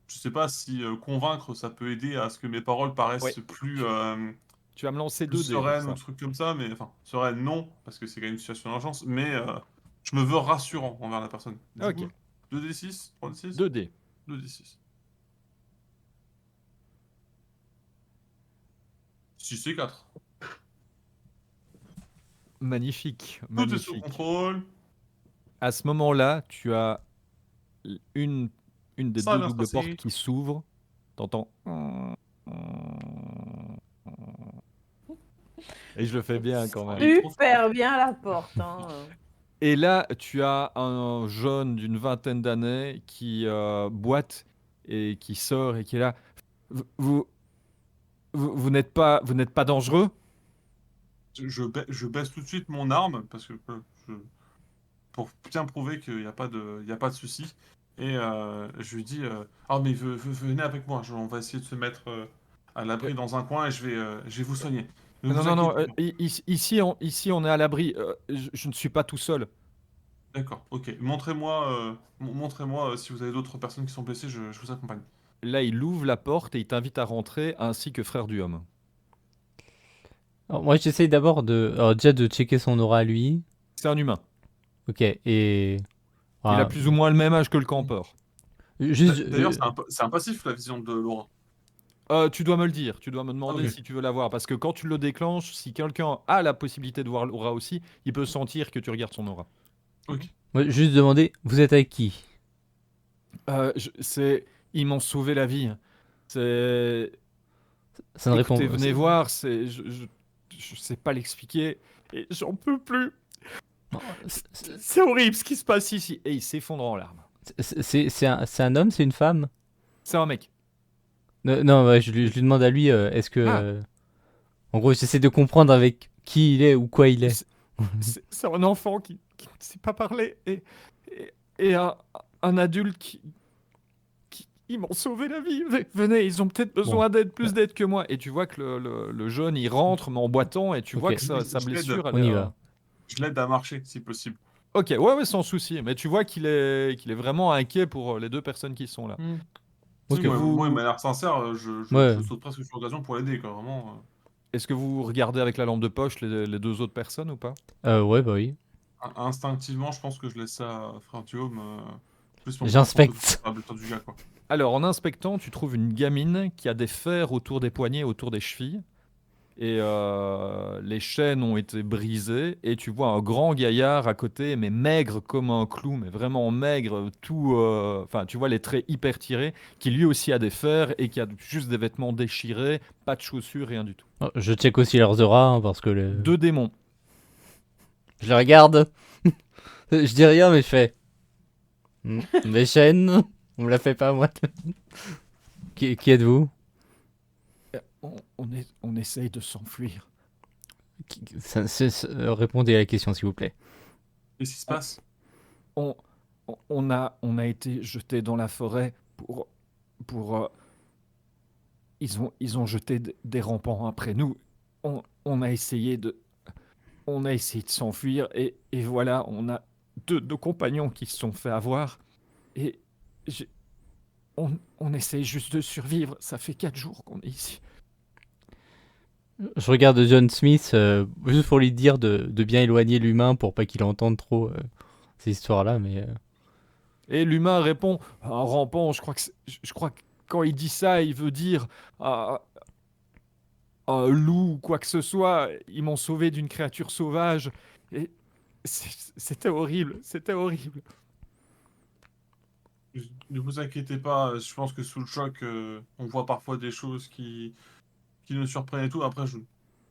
Je sais pas si convaincre, ça peut aider à ce que mes paroles Ouais. paraissent plus, Tu vas me lancer plus 2 dés pour sereines ou ça. trucs comme ça, mais enfin, sereines non, parce que c'est quand même une situation d'urgence, mais je me veux rassurant envers la personne. Du Ok. coup, 2d6, 3d6, 2 dés. 2d6. 6 et 4. Magnifique, Tout est sous magnifique. contrôle. À ce moment-là, tu as une, une des Ça deux vient se doubles portes passer. qui s'ouvrent. T'entends. Et je le fais bien quand même. Oui, trop fort. Super bien la porte. Hein. Et là, tu as un jeune d'une vingtaine d'années qui boite et qui sort et qui est là. Vous, vous, vous n'êtes pas dangereux? Je baisse tout de suite mon arme, parce que je- pour bien prouver qu'il n'y a il y a pas de souci. Et je lui dis Ah, mais venez avec moi, on va essayer de se mettre à Euh, l'abri dans un coin et je vais vous soigner. Ne Non, vous non, non. inquiétez pas. Ici, on est à l'abri. Je ne suis pas tout seul. D'accord, ok. Montrez-moi si vous avez d'autres personnes qui sont blessées, je vous accompagne. Là, il ouvre la porte et il t'invite à rentrer, ainsi que Frère du Homme. Alors, moi, j'essaye d'abord alors, déjà de checker son aura à lui. C'est un humain. Ok, et. Il a Voilà. plus ou moins le même âge que le campeur. Juste. D'ailleurs, c'est un passif, la vision de Laura. Tu dois me le dire, tu dois me demander Ok. si tu veux la voir, parce que quand tu le déclenches, si quelqu'un a la possibilité de voir l'aura aussi, il peut sentir que tu regardes son aura. Ok. Moi, juste demander, vous êtes avec qui? Ils m'ont sauvé la vie. C'est, Ça ne écoutez, répond. venez voir, je sais pas l'expliquer, et j'en peux plus. C'est horrible ce qui se passe ici. Et il s'effondre en larmes. C'est un homme, c'est une femme? C'est un mec. Non, ouais, je lui demande à lui, est-ce que. Ah. En gros, j'essaie de comprendre avec qui il est ou quoi il est. C'est un enfant qui ne sait pas parler et un adulte ils m'ont sauvé la vie. Venez, ils ont peut-être besoin plus d'aide que moi. Et tu vois que le jeune, il rentre, mais en boitant, et tu vois Ok. que sa Je l'aide. blessure, elle On est, y va. Je l'aide à marcher, si possible. Ok, ouais, sans souci. Mais tu vois qu'il est vraiment inquiet pour les deux personnes qui sont là. Est-ce Ok. que Moi, il vous, m'a l'air sincère, Ouais. je saute presque sur l'occasion pour l'aider, quoi, vraiment. est-ce que vous regardez avec la lampe de poche les deux autres personnes ou pas? Ouais, bah oui. Instinctivement, je pense que je laisse ça à Frère Guillaume. Juste pour me J'inspecte. rendre compte de la blessure du gars, quoi. Alors, en inspectant, tu trouves une gamine qui a des fers autour des poignets, autour des chevilles. Et les chaînes ont été brisées. Et tu vois un grand gaillard à côté, mais maigre comme un clou, mais vraiment maigre, tout. Enfin, tu vois les traits hyper tirés, qui lui aussi a des fers et qui a juste des vêtements déchirés, pas de chaussures, rien du tout. Oh, je check aussi leurs auras, hein, parce que Deux démons. je les regarde. Je dis rien, mais je fais. Mes chaînes, on me la fait pas, moi. Qui êtes-vous? On essaye de s'enfuir. Répondez à la question, s'il vous plaît. Qu'est-ce qui se passe? On, on a été jetés dans la forêt pour ils ont jeté des rampants après nous. On a essayé de s'enfuir et voilà, on a deux de nos compagnons qui se sont fait avoir et j'ai- on essaye juste de survivre. Ça fait 4 jours qu'on est ici. Je regarde John Smith, juste pour lui dire de bien éloigner l'humain pour pas qu'il entende trop ces histoires-là, mais... Et l'humain répond, un rampant, je crois que quand il dit ça, il veut dire un loup ou quoi que ce soit. Ils m'ont sauvé d'une créature sauvage. Et c'était horrible, c'était horrible. Ne vous inquiétez pas, je pense que sous le choc, on voit parfois des choses qui nous surprennent et tout. Après, je ne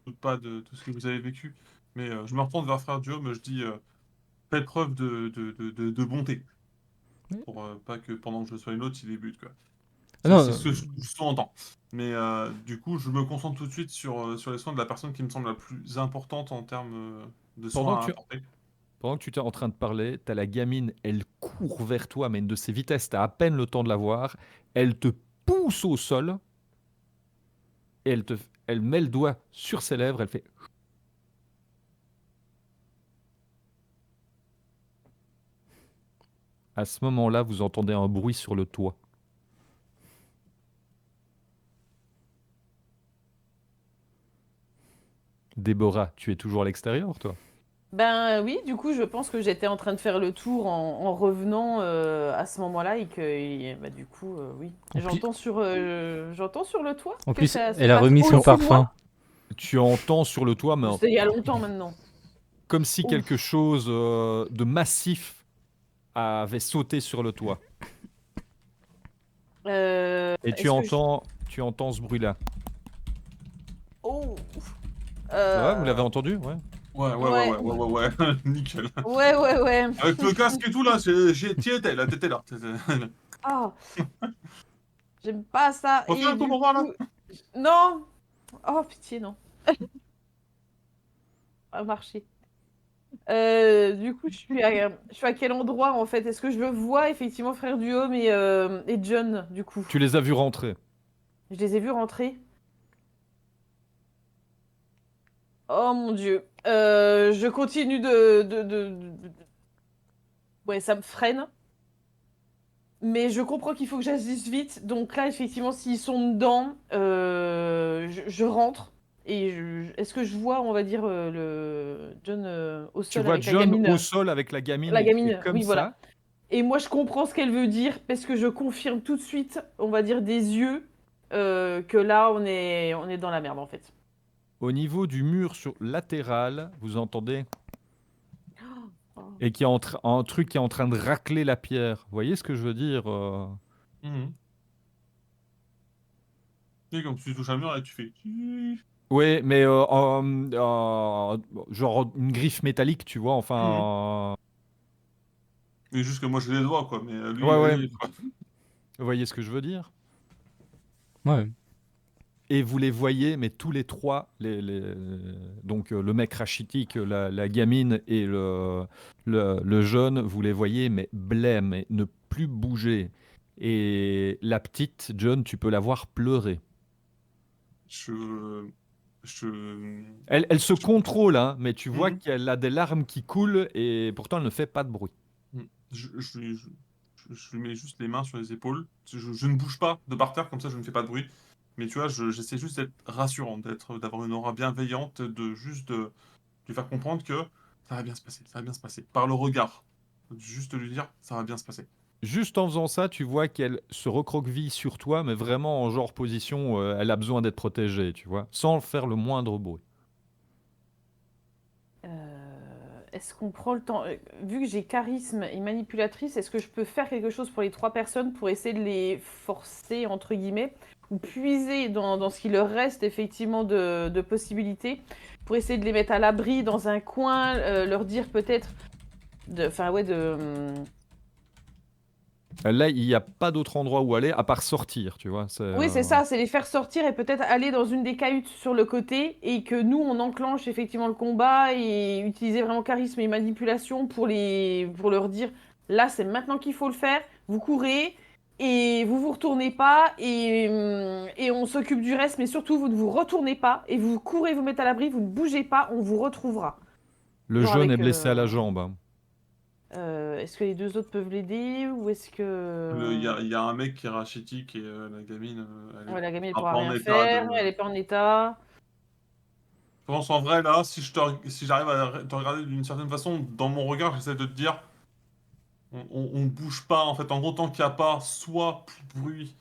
doute pas de tout ce que vous avez vécu. Mais je me retourne vers Frère Duhomme, je dis faites preuve de bonté. Pour pas que pendant que je sois une autre, il débute, quoi. Ah non, C'est ce que je sous-entends. Mais du coup, je me concentre tout de suite sur les soins de la personne qui me semble la plus importante en termes de Pendant soins que à tu, apporter. pendant que tu es en train de parler, t'as la gamine, elle court vers toi, mais une de ses vitesses, t'as à peine le temps de la voir. Elle te pousse au sol et elle met le doigt sur ses lèvres. Elle fait. À ce moment-là, vous entendez un bruit sur le toit. Déborah, tu es toujours à l'extérieur, toi? Ben oui, du coup, je pense que j'étais en train de faire le tour en revenant à ce moment-là et que, bah, du coup, oui. En plus- J'entends sur le toit En que plus, ça se elle a passe remis son au-dessus de moi. parfum. Tu entends sur le toit, mais C'était il y a longtemps maintenant. comme si Ouf. quelque chose de massif avait sauté sur le toit. Et tu Est-ce que je... entends ce bruit-là. Oh. Ouais, vous l'avez Euh, entendu? Ouais. Ouais. Nickel. Ouais. Avec le casque et tout, là, t'y étais, là, t'étais là. Ah, j'aime pas ça. Refais Et un tour du pour voir, là. coup... Non. Oh, pitié, non. Ça a marché. Du coup, je suis à quel endroit en fait? Est-ce que je le vois effectivement, frère Duhomme et John, du coup? Tu les as vus rentrer. Je les ai vus rentrer. Oh mon Dieu. Je continue Ouais, ça me freine. Mais je comprends qu'il faut que j'agisse vite. Donc là, effectivement, s'ils sont dedans, je rentre. Est-ce que je vois, on va dire, le John au Tu sol vois avec la John au gamine? sol avec la gamine La et gamine, comme oui, voilà. ça. Et moi, je comprends ce qu'elle veut dire parce que je confirme tout de suite, on va dire des yeux, que là, on est dans la merde en fait. Au niveau du mur sur latéral, vous entendez Oh. et qui est un truc qui est en train de racler la pierre. Vous voyez ce que je veux dire Mhm. Et comme tu touches un mur, là, tu fais. Oui, mais genre une griffe métallique, tu vois. Enfin, Mais juste que moi, j'ai les doigts, quoi. Mais lui, ouais. lui, quoi. Vous voyez ce que je veux dire? Ouais. Et vous les voyez, mais tous les trois, donc le mec rachitique, la gamine et le jeune, vous les voyez, mais blêmes, et ne plus bouger. Et la petite, John, tu peux la voir pleurer. Je. Elle se contrôle, hein, mais tu vois Mhm. qu'elle a des larmes qui coulent et pourtant elle ne fait pas de bruit. Je lui mets juste les mains sur les épaules. Je ne bouge pas de par terre, comme ça je ne fais pas de bruit. Mais tu vois, j'essaie juste d'être rassurant, d'avoir une aura bienveillante, de lui faire comprendre que ça va bien se passer, ça va bien se passer. Par le regard. Juste lui dire, ça va bien se passer. Juste en faisant ça, tu vois qu'elle se recroqueville sur toi, mais vraiment en genre position, elle a besoin d'être protégée, tu vois, sans faire le moindre bruit. Est-ce qu'on prend le temps, vu que j'ai charisme et manipulatrice, est-ce que je peux faire quelque chose pour les 3 personnes pour essayer de les forcer, entre guillemets, ou puiser dans ce qui leur reste effectivement de possibilités, pour essayer de les mettre à l'abri dans un coin, leur dire peut-être, enfin ouais, Là, il n'y a pas d'autre endroit où aller à part sortir, tu vois. oui, c'est ça, c'est les faire sortir et peut-être aller dans une des cahutes sur le côté et que nous, on enclenche effectivement le combat et utiliser vraiment charisme et manipulation pour leur dire, là, c'est maintenant qu'il faut le faire, vous courez et vous vous retournez pas et on s'occupe du reste, mais surtout, vous ne vous retournez pas et vous courez vous mettre à l'abri, vous ne bougez pas, on vous retrouvera. Le Genre jeune est avec, blessé à la jambe, hein. est-ce que les 2 autres peuvent l'aider ou est-ce Il y que... a, il y a un mec qui est rachitique et la gamine, elle est Ouais, la gamine, elle pas pourra en rien état faire, de... elle est pas en état. Je pense en vrai, là, si j'arrive à te regarder d'une certaine façon, dans mon regard, j'essaie de te dire, on bouge pas, en fait. En gros, tant qu'il n'y a pas soit plus de bruit.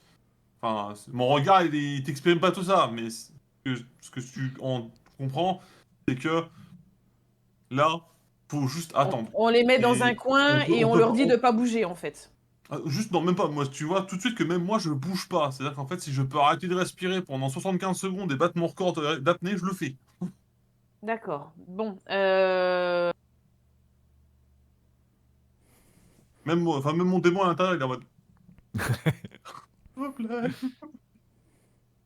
Enfin, mon regard, il t'exprime pas tout ça, mais ce que tu en comprends, c'est que là, faut juste attendre. On les met dans un Et coin et on on peut leur pas. dit de pas bouger en fait. Juste, non, même pas. Moi, tu vois tout de suite que même moi, je bouge pas. C'est-à-dire qu'en fait, si je peux arrêter de respirer pendant 75 secondes et battre mon record d'apnée, je le fais. D'accord. Bon. Même moi, enfin, même mon démon à l'intérieur, il est en mode. S'il te plaît.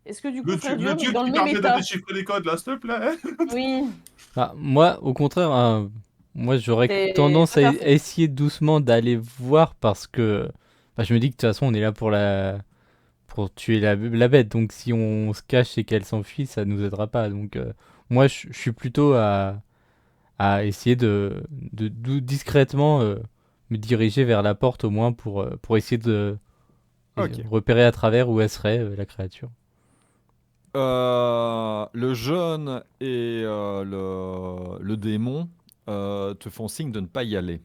Est-ce que du coup, Frère Le Guillaume est dieu dans le qui même permet de état? déchiffrer les codes, là, s'il te plaît. Oui. Bah, moi, au contraire, moi j'aurais tendance Toi, à t'as fond. essayer doucement d'aller voir parce que bah, je me dis que de toute façon on est là pour tuer la bête. Donc si on se cache et qu'elle s'enfuit, ça nous aidera pas. Donc moi je suis plutôt à essayer de discrètement me diriger vers la porte au moins pour essayer de Ok. repérer à travers où elle serait la créature. Le jeune et le démon te font signe de ne pas y aller.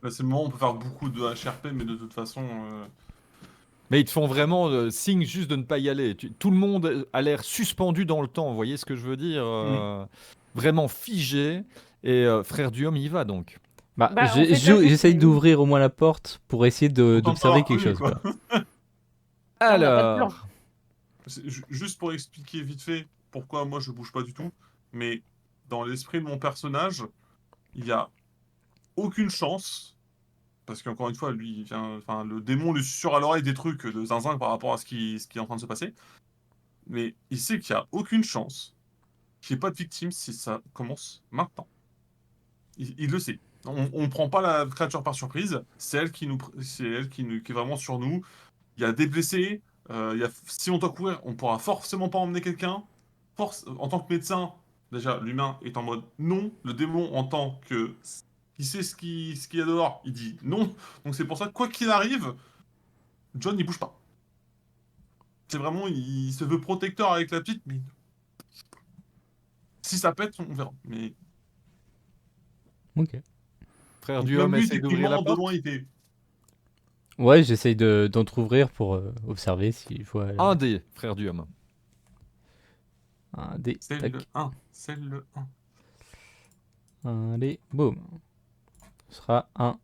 Là, c'est le moment où on peut faire beaucoup de HRP, mais de toute façon. Mais ils te font vraiment signe juste de ne pas y aller. Tout le monde a l'air suspendu dans le temps, vous voyez ce que je veux dire vraiment figé. Et Frère Duhomme y va donc. Bah, Bah, en fait, là, j'essaye d'ouvrir au moins la porte pour essayer Autant pas d'observer avoir quelque connu, chose, quoi. quoi. là, on n'a pas de plan. Alors, Juste pour expliquer vite fait pourquoi moi je bouge pas du tout, mais dans l'esprit de mon personnage, il y a aucune chance, parce qu'encore une fois, lui, il vient, enfin, le démon lui susurre à l'oreille des trucs de zinzin par rapport à ce qui est en train de se passer, mais il sait qu'il y a aucune chance qu'il n'y ait pas de victime si ça commence maintenant. Il le sait. On prend pas la créature par surprise, c'est elle qui est vraiment sur nous. Il y a des blessés. Si on doit courir, on pourra forcément pas emmener quelqu'un. En tant que médecin, déjà, l'humain est en mode non. Le démon, en tant que. Il sait ce qu'il y a dehors, il dit non. Donc c'est pour ça que, quoi qu'il arrive, John, il bouge pas. C'est vraiment. Il se veut protecteur avec la petite, mais. Si ça pète, on verra. Mais. Ok. Frère Donc même Duhomme lui, essaie d'ouvrir la techniquement, de loin, porte. il fait. Ouais, j'essaye d'entrouvrir pour observer s'il faut. Un dé, Frère Duhomme. Un dé, C'est le tac. 1. C'est le 1. Un dé, boum. Ce sera un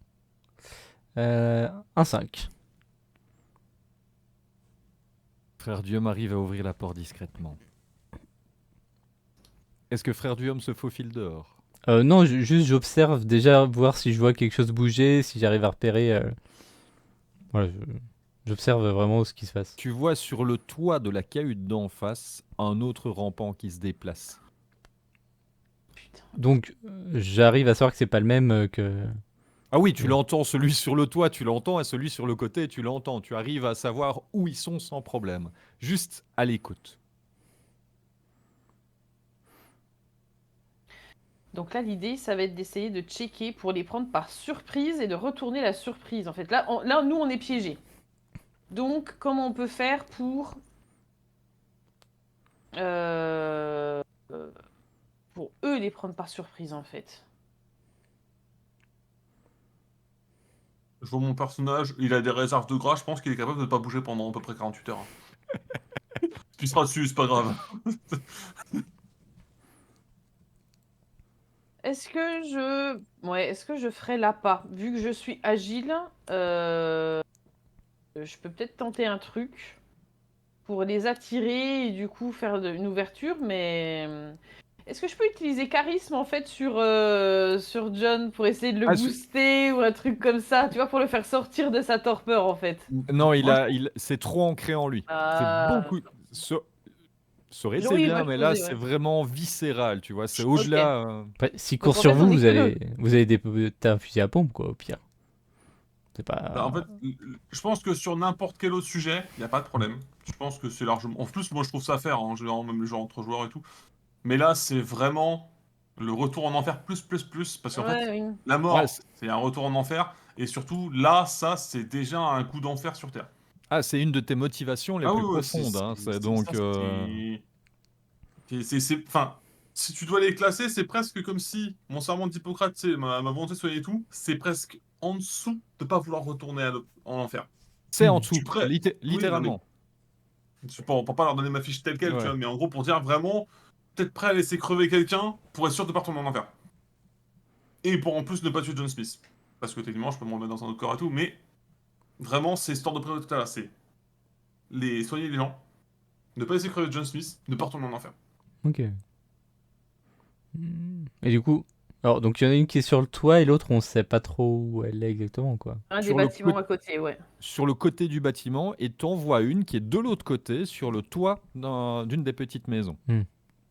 5. Frère Duhomme arrive à ouvrir la porte discrètement. Est-ce que Frère Duhomme se faufile dehors? Non, juste j'observe déjà, voir si je vois quelque chose bouger, si j'arrive à repérer. Voilà, j'observe vraiment ce qui se passe. Tu vois sur le toit de la cahute d'en face un autre rampant qui se déplace. Putain. Donc, j'arrive à savoir que c'est pas le même que. Ah oui, tu Ouais. l'entends, celui sur le toit, tu l'entends, et celui sur le côté, tu l'entends. Tu arrives à savoir où ils sont sans problème. Juste à l'écoute. Donc là, l'idée, ça va être d'essayer de checker pour les prendre par surprise et de retourner la surprise. En fait, là, nous, on est piégés. Donc, comment on peut faire euh, pour eux les prendre par surprise, en fait? Je vois mon personnage, il a des réserves de gras, je pense qu'il est capable de ne pas bouger pendant à peu près 48 heures. Tu seras dessus, c'est pas grave. Est-ce que je ferais l'appât? Vu que je suis agile, je peux peut-être tenter un truc pour les attirer et du coup faire une ouverture, mais est-ce que je peux utiliser charisme en fait sur John pour essayer de le Ah, booster ou un truc comme ça, tu vois, pour le faire sortir de sa torpeur en fait? Non, Moi, c'est trop ancré en lui. C'est Ah, beaucoup. Ça aurait été oui, il va bien, mais là, choser, c'est ouais. vraiment viscéral, tu vois. C'est Ok. au-delà. Après, s'il Donc court en sur fait, vous, on est que deux. vous avez t'as un fusil à pompe, quoi, au pire. C'est bah, en pas. fait, je pense que sur n'importe quel autre sujet, il n'y a pas de problème. Je pense que c'est largement. En plus, moi, je trouve ça faire, hein, généralement, même les gens entre joueurs et tout. Mais là, c'est vraiment le retour en enfer plus. Parce qu'en Ouais, fait, oui. la Ouais, mort, c'est un retour en enfer. Et surtout, là, ça, c'est déjà un coup d'enfer sur Terre. c'est une de tes motivations les Ah plus oui, ouais, profondes, hein. ça, enfin, si tu dois les classer, c'est presque comme si mon serment d'Hippocrate, tu sais, ma volonté de soigner et tout, c'est presque en dessous de pas vouloir retourner en enfer. C'est en Je suis dessous, prêt. Oui, non mais, littéralement. c'est pour pas leur donner ma fiche telle quelle, tu Ouais. vois, mais en gros, pour dire vraiment, peut-être prêt à laisser crever quelqu'un pour être sûr de pas retourner en enfer. Et pour en plus ne pas tuer John Smith. Parce que techniquement, je peux me remettre dans un autre corps et tout, mais vraiment, c'est ce ordre de priorité là, c'est soigner les gens, ne pas laisser crever John Smith, ne pas retourner en enfer. Ok. Et du coup, alors donc il y en a une qui est sur le toit et l'autre on sait pas trop où elle est exactement, quoi. Un des Sur le bâtiments à côté, ouais. sur le côté du bâtiment, et t'en vois une qui est de l'autre côté, sur le toit d'une des petites maisons.